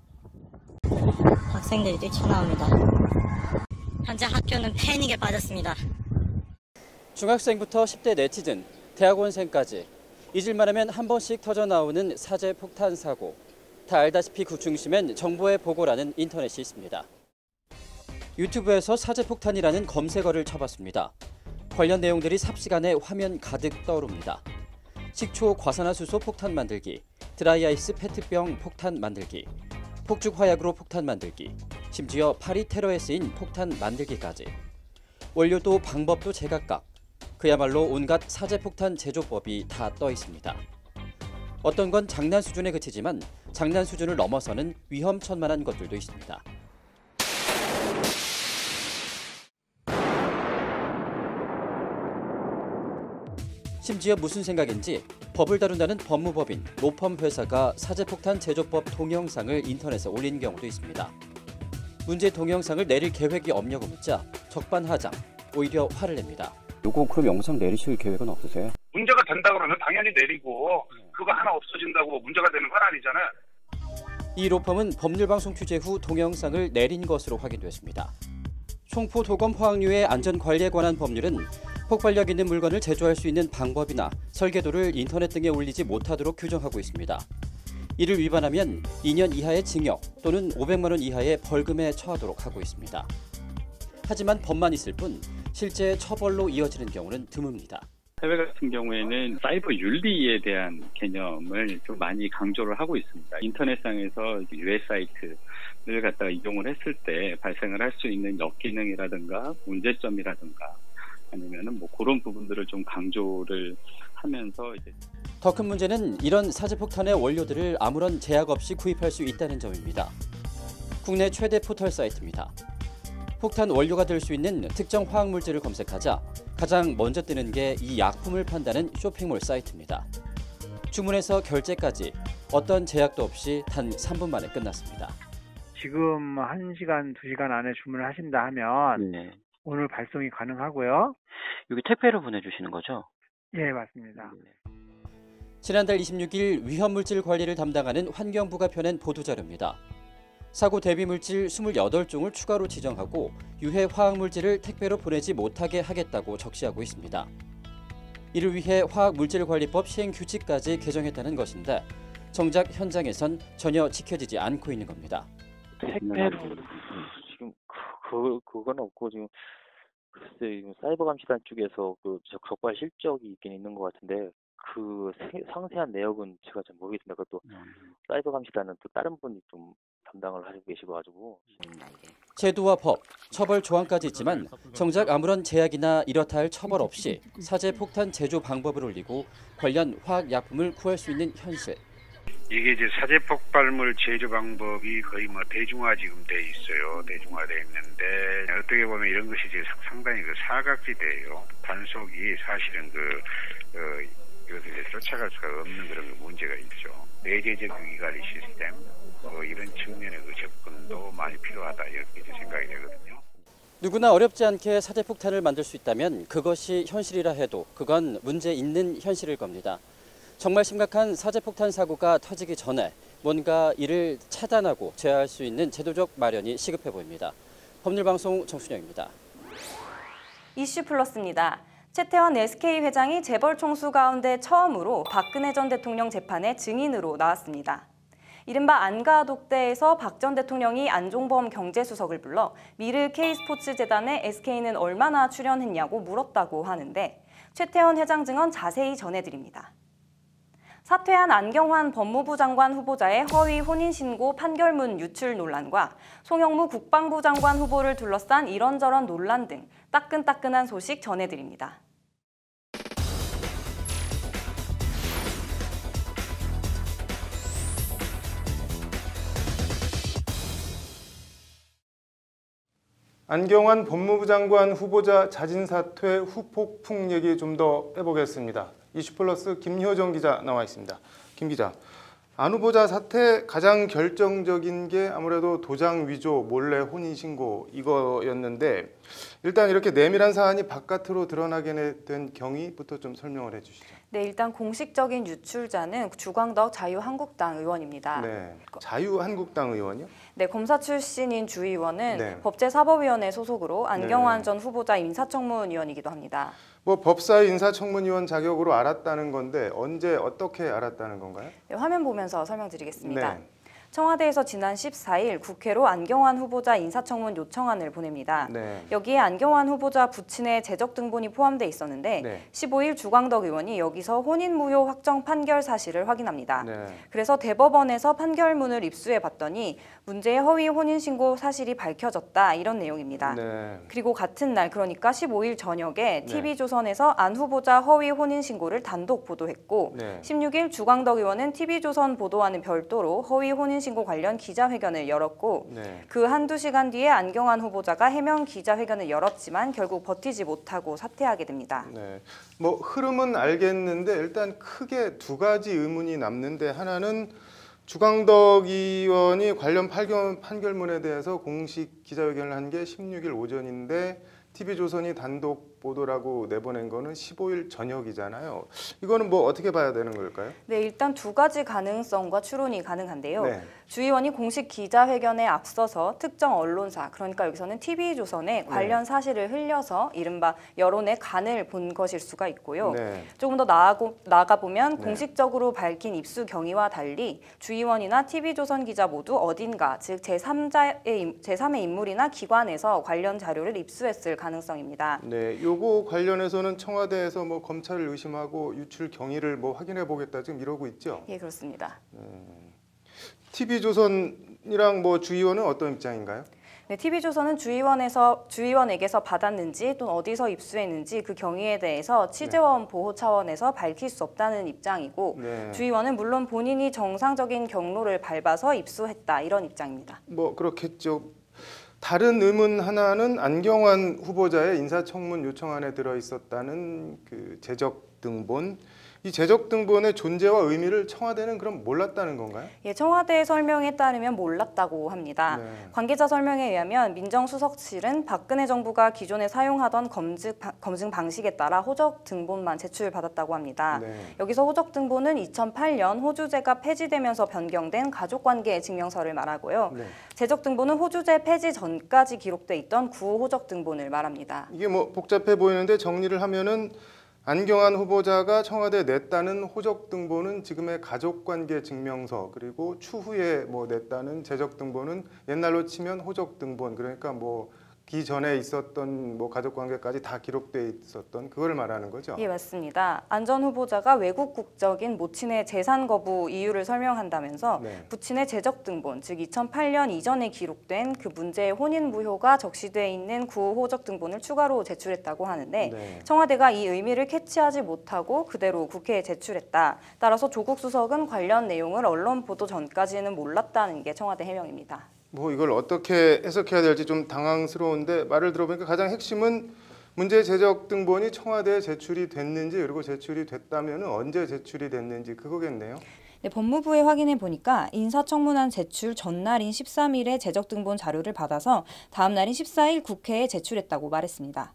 학생들이 뛰쳐나옵니다. 현재 학교는 패닉에 빠졌습니다. 중학생부터 10대 네티즌, 대학원생까지 잊을만 하면 한 번씩 터져나오는 사제 폭탄 사고. 다 알다시피 그 중심엔 정보의 보고라는 인터넷이 있습니다. 유튜브에서 사제폭탄이라는 검색어를 쳐봤습니다. 관련 내용들이 삽시간에 화면 가득 떠오릅니다. 식초 과산화수소 폭탄 만들기, 드라이아이스 페트병 폭탄 만들기, 폭죽 화약으로 폭탄 만들기, 심지어 파리 테러에 쓰인 폭탄 만들기까지. 원료도 방법도 제각각. 그야말로 온갖 사제폭탄 제조법이 다 떠 있습니다. 어떤 건 장난 수준에 그치지만 장난 수준을 넘어서는 위험천만한 것들도 있습니다. 심지어 무슨 생각인지 법을 다룬다는 법무법인 로펌 회사가 사제폭탄 제조법 동영상을 인터넷에 올린 경우도 있습니다. 문제 동영상을 내릴 계획이 없냐고 묻자 적반하장, 오히려 화를 냅니다. 요거 그럼 영상 내리실 계획은 없으세요? 문제가 된다 그러면 당연히 내리고 그거 하나 없어진다고 문제가 되는 건 아니잖아요. 이 로펌은 법률방송 취재 후 동영상을 내린 것으로 확인됐습니다. 총포 도검 화학류의 안전관리에 관한 법률은 폭발력 있는 물건을 제조할 수 있는 방법이나 설계도를 인터넷 등에 올리지 못하도록 규정하고 있습니다. 이를 위반하면 2년 이하의 징역 또는 500만 원 이하의 벌금에 처하도록 하고 있습니다. 하지만 법만 있을 뿐 실제 처벌로 이어지는 경우는 드뭅니다. 해외 같은 경우에는 사이버 윤리에 대한 개념을 좀 많이 강조를 하고 있습니다. 인터넷상에서 유해 사이트를 갖다가 이용을 했을 때 발생을 할 수 있는 역기능이라든가 문제점이라든가 아니면은 뭐 그런 부분들을 좀 강조를 하면서 이제 더 큰 문제는 이런 사제폭탄의 원료들을 아무런 제약 없이 구입할 수 있다는 점입니다. 국내 최대 포털 사이트입니다. 폭탄 원료가 될 수 있는 특정 화학물질을 검색하자 가장 먼저 뜨는 게 이 약품을 판다는 쇼핑몰 사이트입니다. 주문에서 결제까지 어떤 제약도 없이 단 3분 만에 끝났습니다. 지금 1시간, 2시간 안에 주문을 하신다 하면 네. 오늘 발송이 가능하고요. 여기 택배로 보내주시는 거죠? 예, 맞습니다. 지난달 26일 위험물질 관리를 담당하는 환경부가 펴낸 보도자료입니다. 사고 대비 물질 28종을 추가로 지정하고 유해 화학물질을 택배로 보내지 못하게 하겠다고 적시하고 있습니다. 이를 위해 화학물질관리법 시행규칙까지 개정했다는 것인데 정작 현장에선 전혀 지켜지지 않고 있는 겁니다. 택배로 지금 그건 없고 지금 글쎄 사이버 감시단 쪽에서 그 적발 실적이 있긴 있는 것 같은데 그 상세한 내역은 제가 잘 모르겠습니다. 그것도 사이버 감시단은 또 다른 분이 좀 담당을 하시고 계시고 제도와 법, 처벌 조항까지 있지만 정작 아무런 제약이나 이렇다 할 처벌 없이 사제폭탄 제조 방법을 올리고 관련 화학약품을 구할 수 있는 현실. 이게 이제 사제폭발물 제조 방법이 거의 뭐 대중화 지금 돼 있어요. 대중화돼 있는데 어떻게 보면 이런 것이 이제 상당히 그 사각지대예요. 단속이 사실은 이것을 이제 쫓아갈 수가 없는 그런 문제가 있죠. 내재적 위관리 시스템 이런 측면의 그 접근도 많이 필요하다 이렇게 생각이 되거든요. 누구나 어렵지 않게 사제폭탄을 만들 수 있다면 그것이 현실이라 해도 그건 문제 있는 현실일 겁니다. 정말 심각한 사제폭탄 사고가 터지기 전에 뭔가 이를 차단하고 제어할 수 있는 제도적 마련이 시급해 보입니다. 법률방송 정순영입니다. 이슈 플러스입니다. 최태원 SK 회장이 재벌 총수 가운데 처음으로 박근혜 전 대통령 재판에 증인으로 나왔습니다. 이른바 안가 독대에서 박 전 대통령이 안종범 경제수석을 불러 미르 K스포츠재단에 SK는 얼마나 출연했냐고 물었다고 하는데 최태원 회장 증언 자세히 전해드립니다. 사퇴한 안경환 법무부 장관 후보자의 허위 혼인신고 판결문 유출 논란과 송영무 국방부 장관 후보를 둘러싼 이런저런 논란 등 따끈따끈한 소식 전해드립니다. 안경환 법무부 장관 후보자 자진 사퇴 후폭풍 얘기 좀 더 해보겠습니다. 이슈플러스 김효정 기자 나와 있습니다. 김 기자, 안 후보자 사퇴 가장 결정적인 게 아무래도 도장 위조, 몰래 혼인신고 이거였는데 일단 이렇게 내밀한 사안이 바깥으로 드러나게 된 경위부터 좀 설명을 해주시죠. 네, 일단 공식적인 유출자는 주광덕 자유한국당 의원입니다. 네, 자유한국당 의원이요? 네, 검사 출신인 주 의원은 네. 법제사법위원회 소속으로 안경환 네. 전 후보자 인사청문위원이기도 합니다. 뭐 법사위 인사청문위원 자격으로 알았다는 건데 언제 어떻게 알았다는 건가요? 네, 화면 보면서 설명드리겠습니다. 네. 청와대에서 지난 14일 국회로 안경환 후보자 인사청문 요청안을 보냅니다. 네. 여기에 안경환 후보자 부친의 재적 등본이 포함돼 있었는데 네. 15일 주광덕 의원이 여기서 혼인 무효 확정 판결 사실을 확인합니다. 네. 그래서 대법원에서 판결문을 입수해 봤더니 문제의 허위 혼인 신고 사실이 밝혀졌다 이런 내용입니다. 네. 그리고 같은 날 그러니까 15일 저녁에 네. TV조선에서 안 후보자 허위 혼인 신고를 단독 보도했고 네. 16일 주광덕 의원은 TV조선 보도와는 별도로 허위 혼인 신고 관련 기자회견을 열었고 네. 그 한두 시간 뒤에 안경환 후보자가 해명 기자회견을 열었지만 결국 버티지 못하고 사퇴하게 됩니다. 네. 뭐 흐름은 알겠는데 일단 크게 두 가지 의문이 남는데 하나는 주광덕 의원이 관련 판결문에 대해서 공식 기자회견을 한 게 16일 오전인데 TV조선이 단독 보도라고 내보낸 거는 15일 저녁이잖아요. 이거는 뭐 어떻게 봐야 되는 걸까요? 네, 일단 두 가지 가능성과 추론이 가능한데요. 네. 주 의원이 공식 기자회견에 앞서서 특정 언론사, 그러니까 여기서는 TV조선에 관련 사실을 흘려서 이른바 여론의 간을 본 것일 수가 있고요. 네. 조금 더 나아가보면 네. 공식적으로 밝힌 입수 경위와 달리 주 의원이나 TV조선 기자 모두 어딘가, 즉 제3의 인물이나 기관에서 관련 자료를 입수했을 가능성입니다. 네, 요거 관련해서는 청와대에서 뭐 검찰을 의심하고 유출 경위를 뭐 확인해 보겠다 지금 이러고 있죠? 예, 그렇습니다. TV조선이랑 뭐 주 의원은 어떤 입장인가요? 네, TV조선은 주 의원에게서 받았는지 또는 어디서 입수했는지 그 경위에 대해서 취재원 보호 차원에서 밝힐 수 없다는 입장이고 네. 주 의원은 물론 본인이 정상적인 경로를 밟아서 입수했다 이런 입장입니다. 뭐 그렇겠죠. 다른 의문 하나는 안경환 후보자의 인사청문 요청안에 들어있었다는 그 재적 등본. 이 재적 등본의 존재와 의미를 청와대는 그럼 몰랐다는 건가요? 예, 청와대 설명에 따르면 몰랐다고 합니다. 네. 관계자 설명에 의하면 민정수석실은 박근혜 정부가 기존에 사용하던 검증 방식에 따라 호적 등본만 제출받았다고 합니다. 네. 여기서 호적 등본은 2008년 호주제가 폐지되면서 변경된 가족관계 증명서를 말하고요. 네. 재적 등본은 호주제 폐지 전까지 기록돼 있던 구호 호적 등본을 말합니다. 이게 뭐 복잡해 보이는데 정리를 하면은 안경환 후보자가 청와대에 냈다는 호적 등본은 지금의 가족관계 증명서, 그리고 추후에 뭐 냈다는 재적 등본은 옛날로 치면 호적 등본, 그러니까 뭐 기전에 있었던 뭐 가족관계까지 다 기록돼 있었던 그걸 말하는 거죠? 예, 맞습니다. 안 전 후보자가 외국 국적인 모친의 재산 거부 이유를 설명한다면서 네. 부친의 재적 등본, 즉 2008년 이전에 기록된 그 문제의 혼인 무효가 적시돼 있는 구호 호적 등본을 추가로 제출했다고 하는데 네. 청와대가 이 의미를 캐치하지 못하고 그대로 국회에 제출했다. 따라서 조국 수석은 관련 내용을 언론 보도 전까지는 몰랐다는 게 청와대 해명입니다. 뭐 이걸 어떻게 해석해야 될지 좀 당황스러운데 말을 들어보니까 가장 핵심은 문제의 재적 등본이 청와대에 제출이 됐는지, 그리고 제출이 됐다면 언제 제출이 됐는지 그거겠네요. 네, 법무부에 확인해 보니까 인사청문안 제출 전날인 13일에 재적 등본 자료를 받아서 다음 날인 14일 국회에 제출했다고 말했습니다.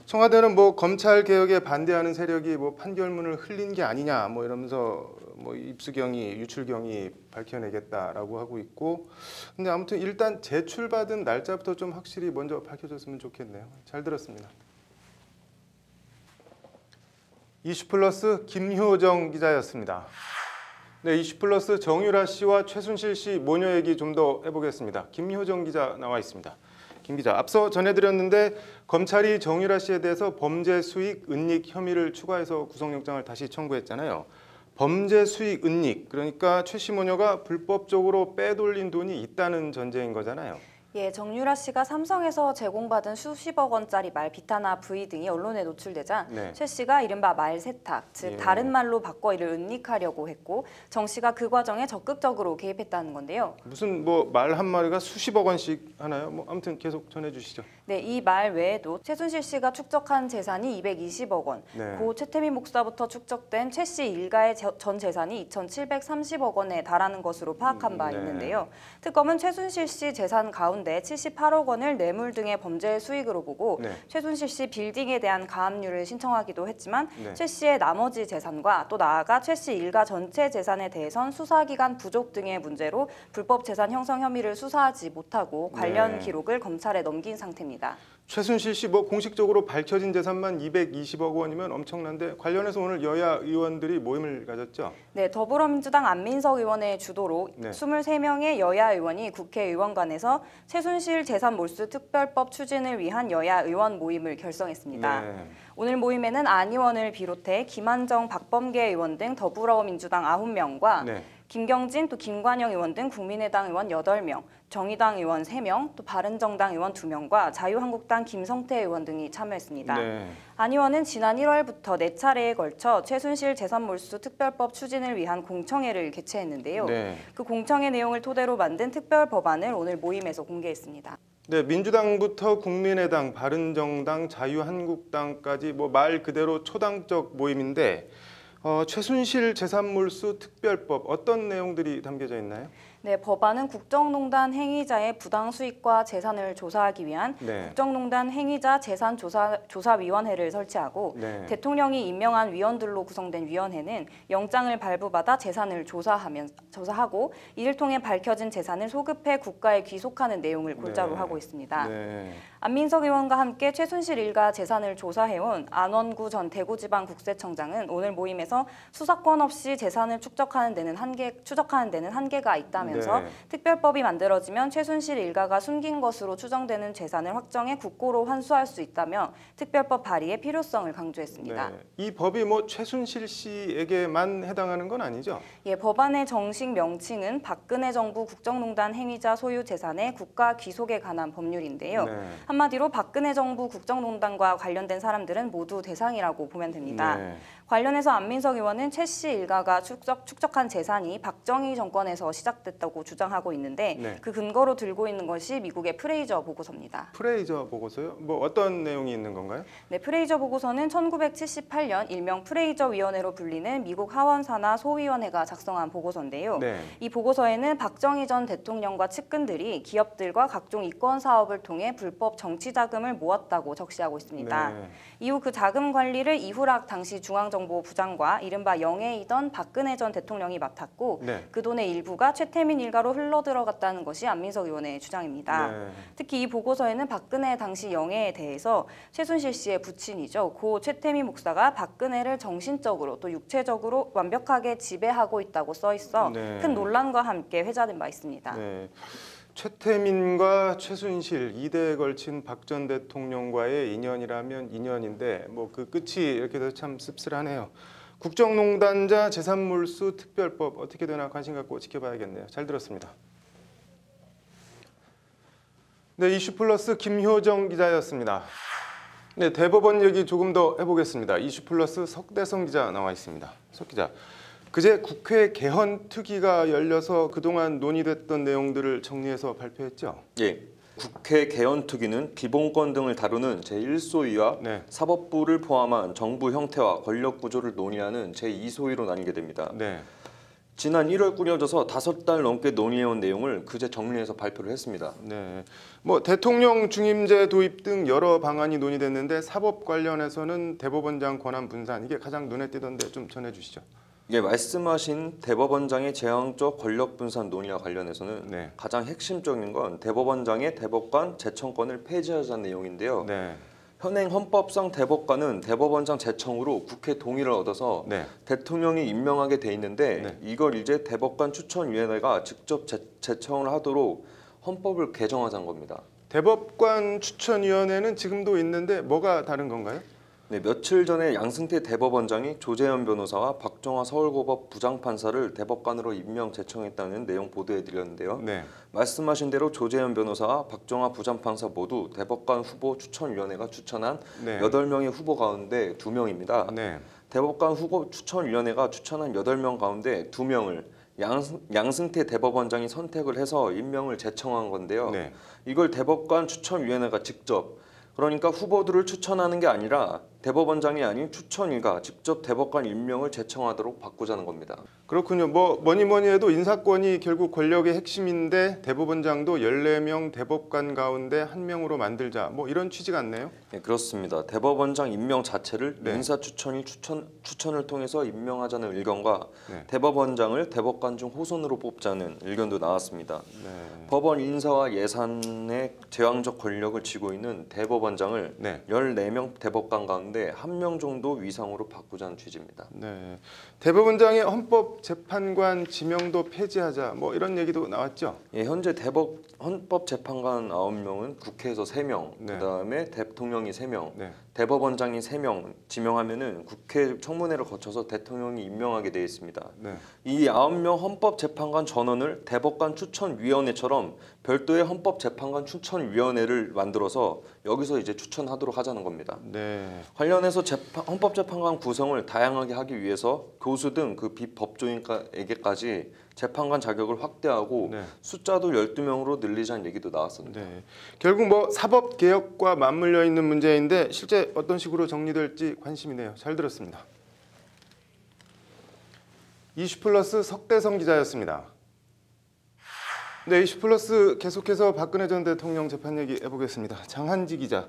청와대는 뭐 검찰 개혁에 반대하는 세력이 뭐 판결문을 흘린 게 아니냐 뭐 이러면서 뭐 입수경위, 유출경위 밝혀내겠다라고 하고 있고, 근데 아무튼 일단 제출받은 날짜부터 좀 확실히 먼저 밝혀졌으면 좋겠네요. 잘 들었습니다. 이슈플러스 김효정 기자였습니다. 네, 이슈플러스 정유라 씨와 최순실 씨 모녀 얘기 좀 더 해보겠습니다. 김효정 기자 나와 있습니다. 김 기자, 앞서 전해드렸는데 검찰이 정유라 씨에 대해서 범죄 수익 은닉 혐의를 추가해서 구속영장을 다시 청구했잖아요. 범죄 수익 은닉, 그러니까 최 씨 모녀가 불법적으로 빼돌린 돈이 있다는 전제인 거잖아요. 예, 정유라 씨가 삼성에서 제공받은 수십억 원짜리 말 비타나 V 등이 언론에 노출되자 네. 최 씨가 이른바 말 세탁, 즉 예. 다른 말로 바꿔 이를 은닉하려고 했고 정 씨가 그 과정에 적극적으로 개입했다는 건데요. 무슨 뭐 말 한 마리가 수십억 원씩 하나요? 뭐 아무튼 계속 전해주시죠. 네, 이 말 외에도 최순실 씨가 축적한 재산이 220억 원, 네. 고 최태민 목사부터 축적된 최 씨 일가의 전 재산이 2,730억 원에 달하는 것으로 파악한 바 네. 있는데요. 특검은 최순실 씨 재산 가운데 78억 원을 뇌물 등의 범죄 수익으로 보고 네. 최순실 씨 빌딩에 대한 가압류를 신청하기도 했지만 네. 최 씨의 나머지 재산과 또 나아가 최 씨 일가 전체 재산에 대해선 수사기관 부족 등의 문제로 불법 재산 형성 혐의를 수사하지 못하고 관련 네. 기록을 검찰에 넘긴 상태입니다. 최순실 씨 뭐 공식적으로 밝혀진 재산만 220억 원이면 엄청난데 관련해서 오늘 여야 의원들이 모임을 가졌죠? 네, 더불어민주당 안민석 의원의 주도로 네. 23명의 여야 의원이 국회의원관에서 최순실 재산 몰수 특별법 추진을 위한 여야 의원 모임을 결성했습니다. 네. 오늘 모임에는 안 의원을 비롯해 김한정, 박범계 의원 등 더불어민주당 9명과 네. 김경진, 또 김관영 의원 등 국민의당 의원 8명, 정의당 의원 3명, 또 바른정당 의원 2명과 자유한국당 김성태 의원 등이 참여했습니다. 네. 안 의원은 지난 1월부터 4차례에 걸쳐 최순실 재산몰수 특별법 추진을 위한 공청회를 개최했는데요. 네. 그 공청회 내용을 토대로 만든 특별법안을 오늘 모임에서 공개했습니다. 네, 민주당부터 국민의당, 바른정당, 자유한국당까지 뭐 말 그대로 초당적 모임인데 최순실 재산몰수 특별법 어떤 내용들이 담겨져 있나요? 네, 법안은 국정농단 행위자의 부당 수익과 재산을 조사하기 위한 네. 국정농단 행위자 재산조사위원회를 설치하고 네. 대통령이 임명한 위원들로 구성된 위원회는 영장을 발부받아 재산을 조사하고 이를 통해 밝혀진 재산을 소급해 국가에 귀속하는 내용을 골자로 네. 하고 있습니다. 네. 안민석 의원과 함께 최순실 일가 재산을 조사해온 안원구 전 대구지방국세청장은 오늘 모임에서 수사권 없이 재산을 추적하는 데는 한계가 있다면서 네. 특별법이 만들어지면 최순실 일가가 숨긴 것으로 추정되는 재산을 확정해 국고로 환수할 수 있다며 특별법 발의의 필요성을 강조했습니다. 네. 이 법이 뭐 최순실 씨에게만 해당하는 건 아니죠? 예, 법안의 정식 명칭은 박근혜 정부 국정농단 행위자 소유 재산의 국가 귀속에 관한 법률인데요. 네. 한마디로 박근혜 정부 국정농단과 관련된 사람들은 모두 대상이라고 보면 됩니다. 네. 관련해서 안민석 의원은 최 씨 일가가 축적한 재산이 박정희 정권에서 시작됐다고 주장하고 있는데 네. 그 근거로 들고 있는 것이 미국의 프레이저 보고서입니다. 프레이저 보고서요? 뭐 어떤 내용이 있는 건가요? 네, 프레이저 보고서는 1978년 일명 프레이저 위원회로 불리는 미국 하원 산하 소위원회가 작성한 보고서인데요. 네. 이 보고서에는 박정희 전 대통령과 측근들이 기업들과 각종 이권 사업을 통해 불법 정치 자금을 모았다고 적시하고 있습니다. 네. 이후 그 자금 관리를 이후락 당시 중앙정보부장과 이른바 영예이던 박근혜 전 대통령이 맡았고 네. 그 돈의 일부가 최태민 일가로 흘러들어갔다는 것이 안민석 의원의 주장입니다. 네. 특히 이 보고서에는 박근혜 당시 영예에 대해서 최순실 씨의 부친이죠. 고 최태민 목사가 박근혜를 정신적으로 또 육체적으로 완벽하게 지배하고 있다고 써 있어 네. 큰 논란과 함께 회자된 바 있습니다. 네. 최태민과 최순실 2대에 걸친 박 전 대통령과의 인연이라면 인연인데 뭐 그 끝이 이렇게 돼서 참 씁쓸하네요. 국정농단자 재산몰수 특별법 어떻게 되나 관심 갖고 지켜봐야겠네요. 잘 들었습니다. 네, 이슈플러스 김효정 기자였습니다. 네, 대법원 얘기 조금 더 해보겠습니다. 이슈플러스 석대성 기자 나와 있습니다. 석 기자, 그제 국회 개헌 특위가 열려서 그동안 논의됐던 내용들을 정리해서 발표했죠? 예. 국회 개헌특위는 기본권 등을 다루는 제1소위와 네. 사법부를 포함한 정부 형태와 권력 구조를 논의하는 제2소위로 나뉘게 됩니다. 네. 지난 1월 꾸려져서 5달 넘게 논의해온 내용을 그제 정리해서 발표를 했습니다. 네, 뭐 대통령 중임제 도입 등 여러 방안이 논의됐는데 사법 관련해서는 대법원장 권한 분산 이게 가장 눈에 띄던데 좀 전해주시죠. 예, 말씀하신 대법원장의 제왕적 권력 분산 논의와 관련해서는 네. 가장 핵심적인 건 대법원장의 대법관 제청권을 폐지하자는 내용인데요. 네. 현행 헌법상 대법관은 대법원장 제청으로 국회 동의를 얻어서 네. 대통령이 임명하게 돼 있는데 네. 이걸 이제 대법관 추천위원회가 직접 제청을 하도록 헌법을 개정하자는 겁니다. 대법관 추천위원회는 지금도 있는데 뭐가 다른 건가요? 네, 며칠 전에 양승태 대법원장이 조재현 변호사와 박정화 서울고법 부장판사를 대법관으로 임명 제청했다는 내용 보도해드렸는데요. 네. 말씀하신 대로 조재현 변호사와 박정화 부장판사 모두 대법관 후보 추천위원회가 추천한 네. 8명의 후보 가운데 2명입니다. 네. 대법관 후보 추천위원회가 추천한 8명 가운데 2명을 양승태 대법원장이 선택을 해서 임명을 제청한 건데요. 네. 이걸 대법관 추천위원회가 직접 그러니까 후보들을 추천하는 게 아니라 대법원장이 아닌 추천위가 직접 대법관 임명을 제청하도록 바꾸자는 겁니다. 그렇군요. 뭐니 해도 인사권이 결국 권력의 핵심인데 대법원장도 14명 대법관 가운데 1명으로 만들자 뭐 이런 취지 같네요. 네, 그렇습니다. 대법원장 임명 자체를 네. 인사추천위 추천을 통해서 임명하자는 의견과 네. 대법원장을 대법관 중 호선으로 뽑자는 의견도 나왔습니다. 네. 법원 인사와 예산의 제왕적 권력을 쥐고 있는 대법원장을 네. 14명 대법관 가운데 1명 정도 위상으로 바꾸자는 취지입니다. 네. 대법원장의 헌법재판관 지명도 폐지하자 뭐 이런 얘기도 나왔죠. 예, 현재 헌법재판관 9명은 국회에서 3명, 네. 그다음에 대통령이 3명, 네. 대법원장이 3명 지명하면은 국회 청문회를 거쳐서 대통령이 임명하게 되어 있습니다. 네. 이 9명 헌법재판관 전원을 대법관 추천위원회처럼 별도의 헌법재판관 추천위원회를 만들어서 여기서 이제 추천하도록 하자는 겁니다. 네. 관련해서 헌법재판관 구성을 다양하게 하기 위해서 교수 등 그 비법조인에게까지 재판관 자격을 확대하고 네. 숫자도 12명으로 늘리자는 얘기도 나왔습니다. 네. 결국 뭐 사법개혁과 맞물려 있는 문제인데 실제 어떤 식으로 정리될지 관심이네요. 잘 들었습니다. 이슈플러스 석대성 기자였습니다. 네, 이슈플러스 계속해서 박근혜 전 대통령 재판 얘기 해보겠습니다. 장한지 기자.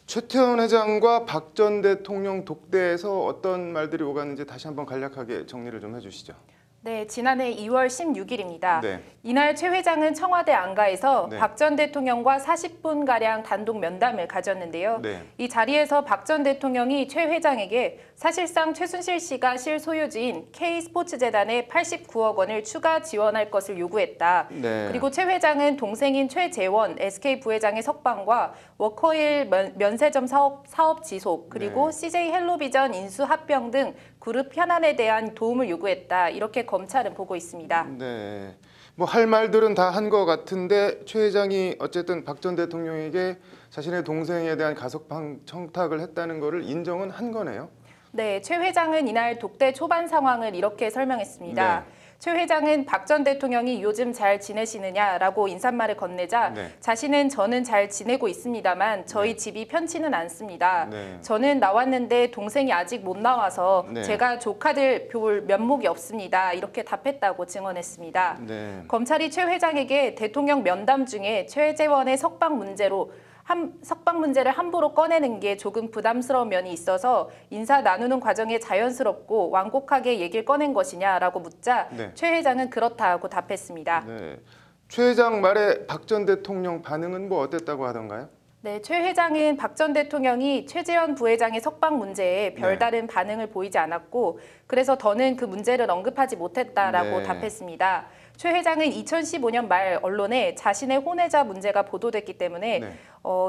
최태원 회장과 박 전 대통령 독대에서 어떤 말들이 오갔는지 다시 한번 간략하게 정리를 좀 해주시죠. 네, 지난해 2월 16일입니다. 네. 이날 최 회장은 청와대 안가에서 네. 박 전 대통령과 40분가량 단독 면담을 가졌는데요. 네. 이 자리에서 박 전 대통령이 최 회장에게 사실상 최순실 씨가 실소유주인 K스포츠재단에 89억 원을 추가 지원할 것을 요구했다. 네. 그리고 최 회장은 동생인 최재원 SK 부회장의 석방과 워커힐 면세점 사업 지속, 그리고 네. CJ 헬로비전 인수 합병 등 그룹 현안에 대한 도움을 요구했다. 이렇게 검찰은 보고 있습니다. 네. 뭐 할 말들은 다 한 것 같은데 최 회장이 어쨌든 박 전 대통령에게 자신의 동생에 대한 가석 청탁을 했다는 거를 인정은 한 거네요. 네, 최 회장은 이날 독대 초반 상황을 이렇게 설명했습니다. 네. 최 회장은 박 전 대통령이 요즘 잘 지내시느냐라고 인사말을 건네자 네. 자신은 저는 잘 지내고 있습니다만 저희 집이 편치는 않습니다. 네. 저는 나왔는데 동생이 아직 못 나와서 네. 제가 조카들 볼 면목이 없습니다. 이렇게 답했다고 증언했습니다. 네. 검찰이 최 회장에게 대통령 면담 중에 최재원의 석방 문제를 함부로 꺼내는 게 조금 부담스러운 면이 있어서 인사 나누는 과정에 자연스럽고 완곡하게 얘기를 꺼낸 것이냐라고 묻자 네. 최 회장은 그렇다고 답했습니다. 네. 최 회장 말에 박 전 대통령 반응은 뭐 어땠다고 하던가요? 네, 최 회장은 박 전 대통령이 최재원 부회장의 석방 문제에 별다른 반응을 보이지 않았고 그래서 더는 그 문제를 언급하지 못했다라고 네. 답했습니다. 최 회장은 2015년 말 언론에 자신의 혼외자 문제가 보도됐기 때문에 네.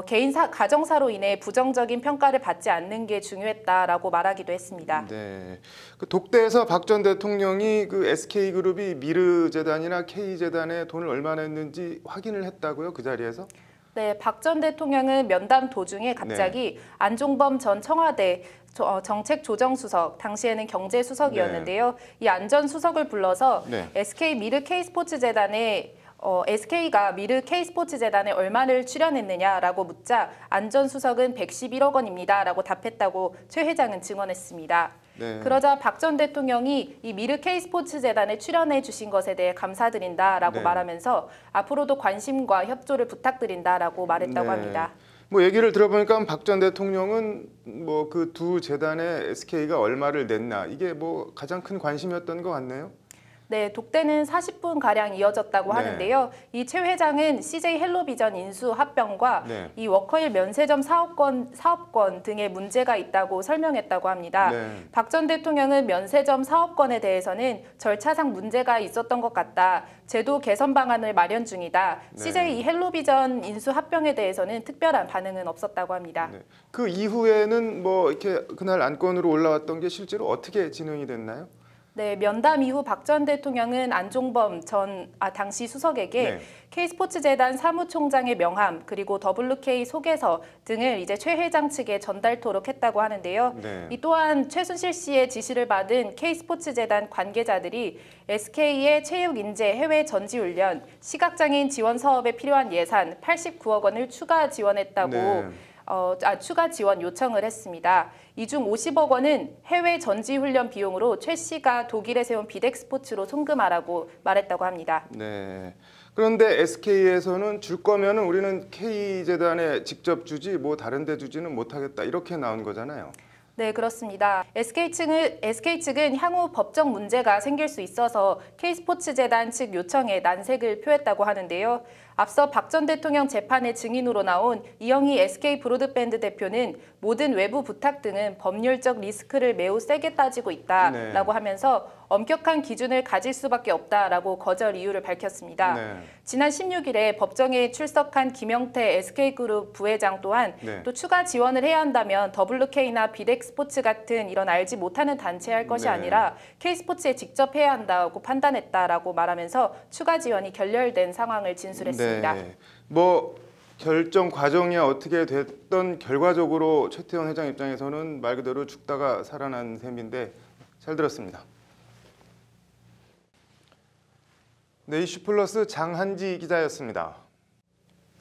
개인 가정사로 인해 부정적인 평가를 받지 않는 게 중요했다라고 말하기도 했습니다. 네. 그 독대에서 박 전 대통령이 그 SK그룹이 미르재단이나 K재단에 돈을 얼마나 했는지 확인을 했다고요? 그 자리에서? 네, 박 전 대통령은 면담 도중에 갑자기 안종범 전 청와대 정책조정수석, 당시에는 경제수석이었는데요. 이 안 전 수석을 불러서 네. SK 미르 K스포츠재단에 SK가 미르 K스포츠재단에 얼마를 출연했느냐라고 묻자 안 전 수석은 111억 원입니다라고 답했다고 최 회장은 증언했습니다. 네. 그러자 박 전 대통령이 이 미르 K스포츠 재단에 출연해 주신 것에 대해 감사드린다라고 네. 말하면서 앞으로도 관심과 협조를 부탁드린다라고 말했다고 네. 합니다. 뭐 얘기를 들어보니까 박 전 대통령은 뭐 그 두 재단에 SK가 얼마를 냈나 이게 뭐 가장 큰 관심이었던 것 같네요. 네, 독대는 40분가량 이어졌다고 네. 하는데요. 이 최 회장은 CJ 헬로비전 인수 합병과 네. 이 워커힐 면세점 사업권 등의 문제가 있다고 설명했다고 합니다. 네. 박 전 대통령은 면세점 사업권에 대해서는 절차상 문제가 있었던 것 같다. 제도 개선 방안을 마련 중이다. 네. CJ 헬로비전 인수 합병에 대해서는 특별한 반응은 없었다고 합니다. 네. 그 이후에는 뭐 이렇게 그날 안건으로 올라왔던 게 실제로 어떻게 진행이 됐나요? 네, 면담 이후 박 전 대통령은 안종범 당시 수석에게 네. K스포츠재단 사무총장의 명함 그리고 WK 소개서 등을 이제 최 회장 측에 전달토록 했다고 하는데요. 네. 이 또한 최순실 씨의 지시를 받은 K스포츠재단 관계자들이 SK의 체육 인재 해외 전지 훈련, 시각장애인 지원 사업에 필요한 예산 89억 원을 추가 지원했다고 네. 추가 지원 요청을 했습니다. 이 중 50억 원은 해외 전지훈련 비용으로 최 씨가 독일에 세운 비덱스포츠로 송금하라고 말했다고 합니다. 네. 그런데 SK에서는 줄 거면은 우리는 K재단에 직접 주지 뭐 다른 데 주지는 못하겠다 이렇게 나온 거잖아요. 네, 그렇습니다. SK 측은 향후 법적 문제가 생길 수 있어서 K스포츠재단 측 요청에 난색을 표했다고 하는데요. 앞서 박 전 대통령 재판의 증인으로 나온 이영희 SK 브로드밴드 대표는 모든 외부 부탁 등은 법률적 리스크를 매우 세게 따지고 있다라고 하면서 엄격한 기준을 가질 수밖에 없다라고 거절 이유를 밝혔습니다. 네. 지난 16일에 법정에 출석한 김영태 SK그룹 부회장 또한 네. 또 추가 지원을 해야 한다면 WK나 비덱스포츠 같은 이런 알지 못하는 단체에 할 것이 네. 아니라 K스포츠에 직접 해야 한다고 판단했다라고 말하면서 추가 지원이 결렬된 상황을 진술했습니다. 네. 뭐 결정 과정이 어떻게 됐던 결과적으로 최태원 회장 입장에서는 말 그대로 죽다가 살아난 셈인데 잘 들었습니다. 네, 이슈플러스 장한지 기자였습니다.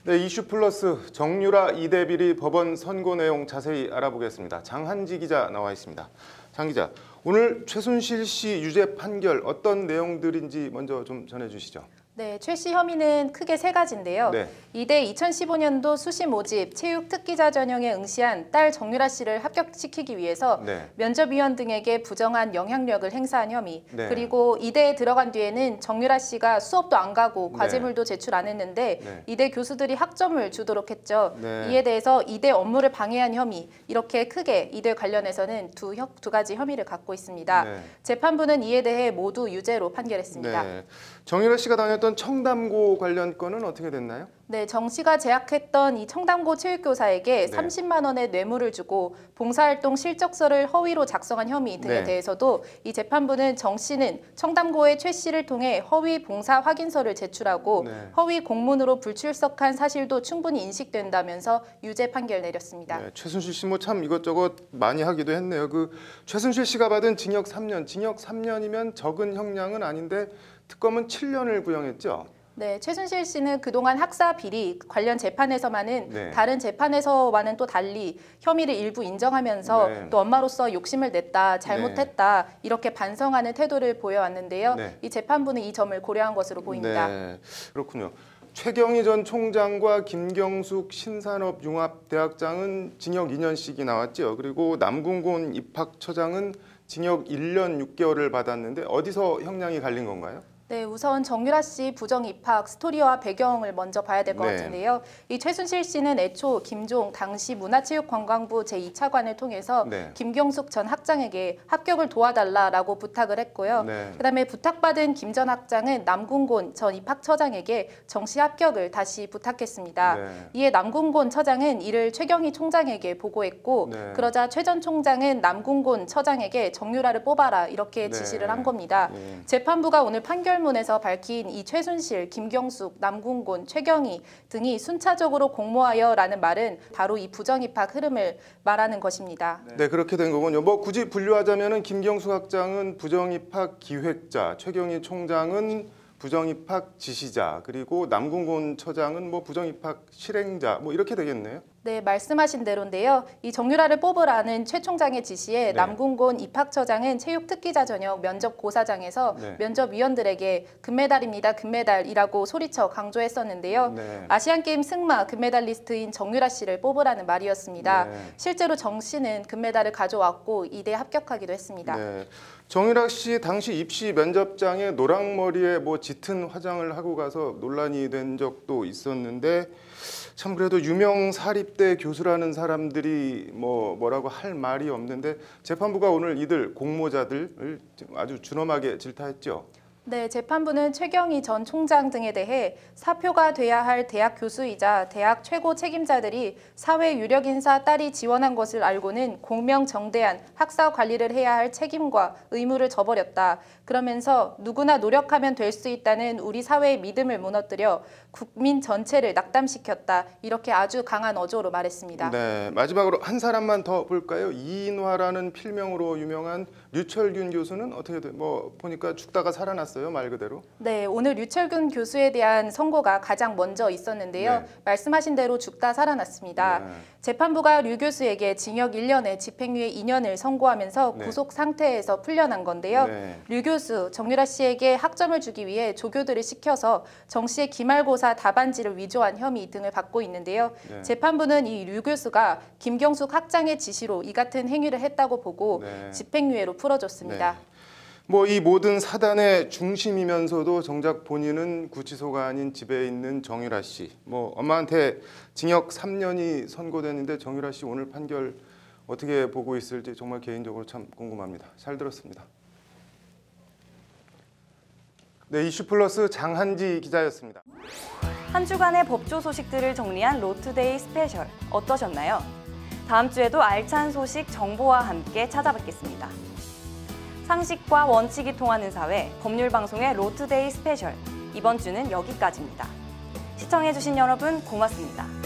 네, 이슈플러스 정유라 이대비리 법원 선고 내용 자세히 알아보겠습니다. 장한지 기자 나와 있습니다. 장 기자, 오늘 최순실 씨 유죄 판결 어떤 내용들인지 먼저 좀 전해주시죠. 네, 최 씨 혐의는 크게 세 가지인데요. 네. 이대 2015년도 수시 모집 체육 특기자 전형에 응시한 딸 정유라 씨를 합격시키기 위해서 네. 면접위원 등에게 부정한 영향력을 행사한 혐의, 네. 그리고 이대에 들어간 뒤에는 정유라 씨가 수업도 안 가고 과제물도 제출 안 했는데 네. 이대 교수들이 학점을 주도록 했죠. 네. 이에 대해서 이대 업무를 방해한 혐의, 이렇게 크게 이대 관련해서는 두 가지 혐의를 갖고 있습니다. 네. 재판부는 이에 대해 모두 유죄로 판결했습니다. 네. 정유라 씨가 다녔던 청담고 관련 건은 어떻게 됐나요? 네, 정 씨가 재학했던 이 청담고 체육교사에게 네. 30만 원의 뇌물을 주고 봉사활동 실적서를 허위로 작성한 혐의 등에 네. 대해서도 이 재판부는 정 씨는 청담고의 최 씨를 통해 허위 봉사 확인서를 제출하고 네. 허위 공문으로 불출석한 사실도 충분히 인식된다면서 유죄 판결 내렸습니다. 네, 최순실 씨 뭐 참 이것저것 많이 하기도 했네요. 그 최순실 씨가 받은 징역 3년, 징역 3년이면 적은 형량은 아닌데 특검은 7년을 구형했죠. 네, 최순실 씨는 그동안 학사 비리 관련 재판에서만은 네. 다른 재판에서와는 또 달리 혐의를 일부 인정하면서 네. 또 엄마로서 욕심을 냈다, 잘못했다 이렇게 반성하는 태도를 보여왔는데요. 네. 이 재판부는 이 점을 고려한 것으로 보입니다. 네, 그렇군요. 최경희 전 총장과 김경숙 신산업융합대학장은 징역 2년씩이 나왔죠. 그리고 남궁곤 입학처장은 징역 1년 6개월을 받았는데 어디서 형량이 갈린 건가요? 네, 우선 정유라 씨 부정 입학 스토리와 배경을 먼저 봐야 될 것 네. 같은데요. 이 최순실 씨는 애초 김종 당시 문화체육관광부 제2차관을 통해서 네. 김경숙 전 학장에게 합격을 도와달라라고 부탁을 했고요. 네. 그다음에 부탁받은 김 전 학장은 남궁곤 전 입학처장에게 정시 합격을 다시 부탁했습니다. 네. 이에 남궁곤 처장은 이를 최경희 총장에게 보고했고 네. 그러자 최 전 총장은 남궁곤 처장에게 정유라를 뽑아라 이렇게 네. 지시를 한 겁니다. 예. 재판부가 오늘 판결문에서 밝힌 이 최순실, 김경숙, 남궁곤, 최경희 등이 순차적으로 공모하여라는 말은 바로 이 부정입학 흐름을 말하는 것입니다. 네, 그렇게 된 거군요. 뭐 굳이 분류하자면은 김경숙 학장은 부정입학 기획자, 최경희 총장은 부정입학 지시자, 그리고 남궁곤 처장은 뭐 부정입학 실행자, 뭐 이렇게 되겠네요. 네, 말씀하신 대로인데요. 이 정유라를 뽑으라는 최 총장의 지시에 네. 남궁곤 입학처장은 체육특기자 전형 면접고사장에서 네. 면접위원들에게 금메달입니다, 금메달이라고 소리쳐 강조했었는데요. 네. 아시안게임 승마 금메달리스트인 정유라 씨를 뽑으라는 말이었습니다. 네. 실제로 정 씨는 금메달을 가져왔고 이대에 합격하기도 했습니다. 네. 정유라 씨 당시 입시 면접장에 노랑머리에 뭐 짙은 화장을 하고 가서 논란이 된 적도 있었는데 참 그래도 유명 사립대 교수라는 사람들이 뭐라고 할 말이 없는데 재판부가 오늘 이들 공모자들을 아주 준엄하게 질타했죠. 네, 재판부는 최경희 전 총장 등에 대해 사표가 돼야 할 대학 교수이자 대학 최고 책임자들이 사회 유력 인사 딸이 지원한 것을 알고는 공명정대한 학사 관리를 해야 할 책임과 의무를 저버렸다. 그러면서 누구나 노력하면 될 수 있다는 우리 사회의 믿음을 무너뜨려 국민 전체를 낙담시켰다. 이렇게 아주 강한 어조로 말했습니다. 네, 마지막으로 한 사람만 더 볼까요? 이인화라는 필명으로 유명한 류철균 교수는 어떻게 보니까 죽다가 살아났어요, 말 그대로. 네, 오늘 류철균 교수에 대한 선고가 가장 먼저 있었는데요. 네. 말씀하신 대로 죽다 살아났습니다. 네. 재판부가 류 교수에게 징역 1년에 집행유예 2년을 선고하면서 네. 구속 상태에서 풀려난 건데요. 네. 류 교수, 정유라 씨에게 학점을 주기 위해 조교들을 시켜서 정 씨의 기말고사 답안지를 위조한 혐의 등을 받고 있는데요. 네. 재판부는 이 류 교수가 김경숙 학장의 지시로 이 같은 행위를 했다고 보고 네. 집행유예로 풀어줬습니다. 네. 이 모든 사단의 중심이면서도 정작 본인은 구치소가 아닌 집에 있는 정유라 씨. 엄마한테 징역 3년이 선고됐는데 정유라 씨 오늘 판결 어떻게 보고 있을지 정말 개인적으로 참 궁금합니다. 잘 들었습니다. 네, 이슈플러스 장한지 기자였습니다. 한 주간의 법조 소식들을 정리한 로투데이 스페셜 어떠셨나요? 다음 주에도 알찬 소식 정보와 함께 찾아뵙겠습니다. 상식과 원칙이 통하는 사회, 법률방송의 로투데이 스페셜. 이번 주는 여기까지입니다. 시청해주신 여러분 고맙습니다.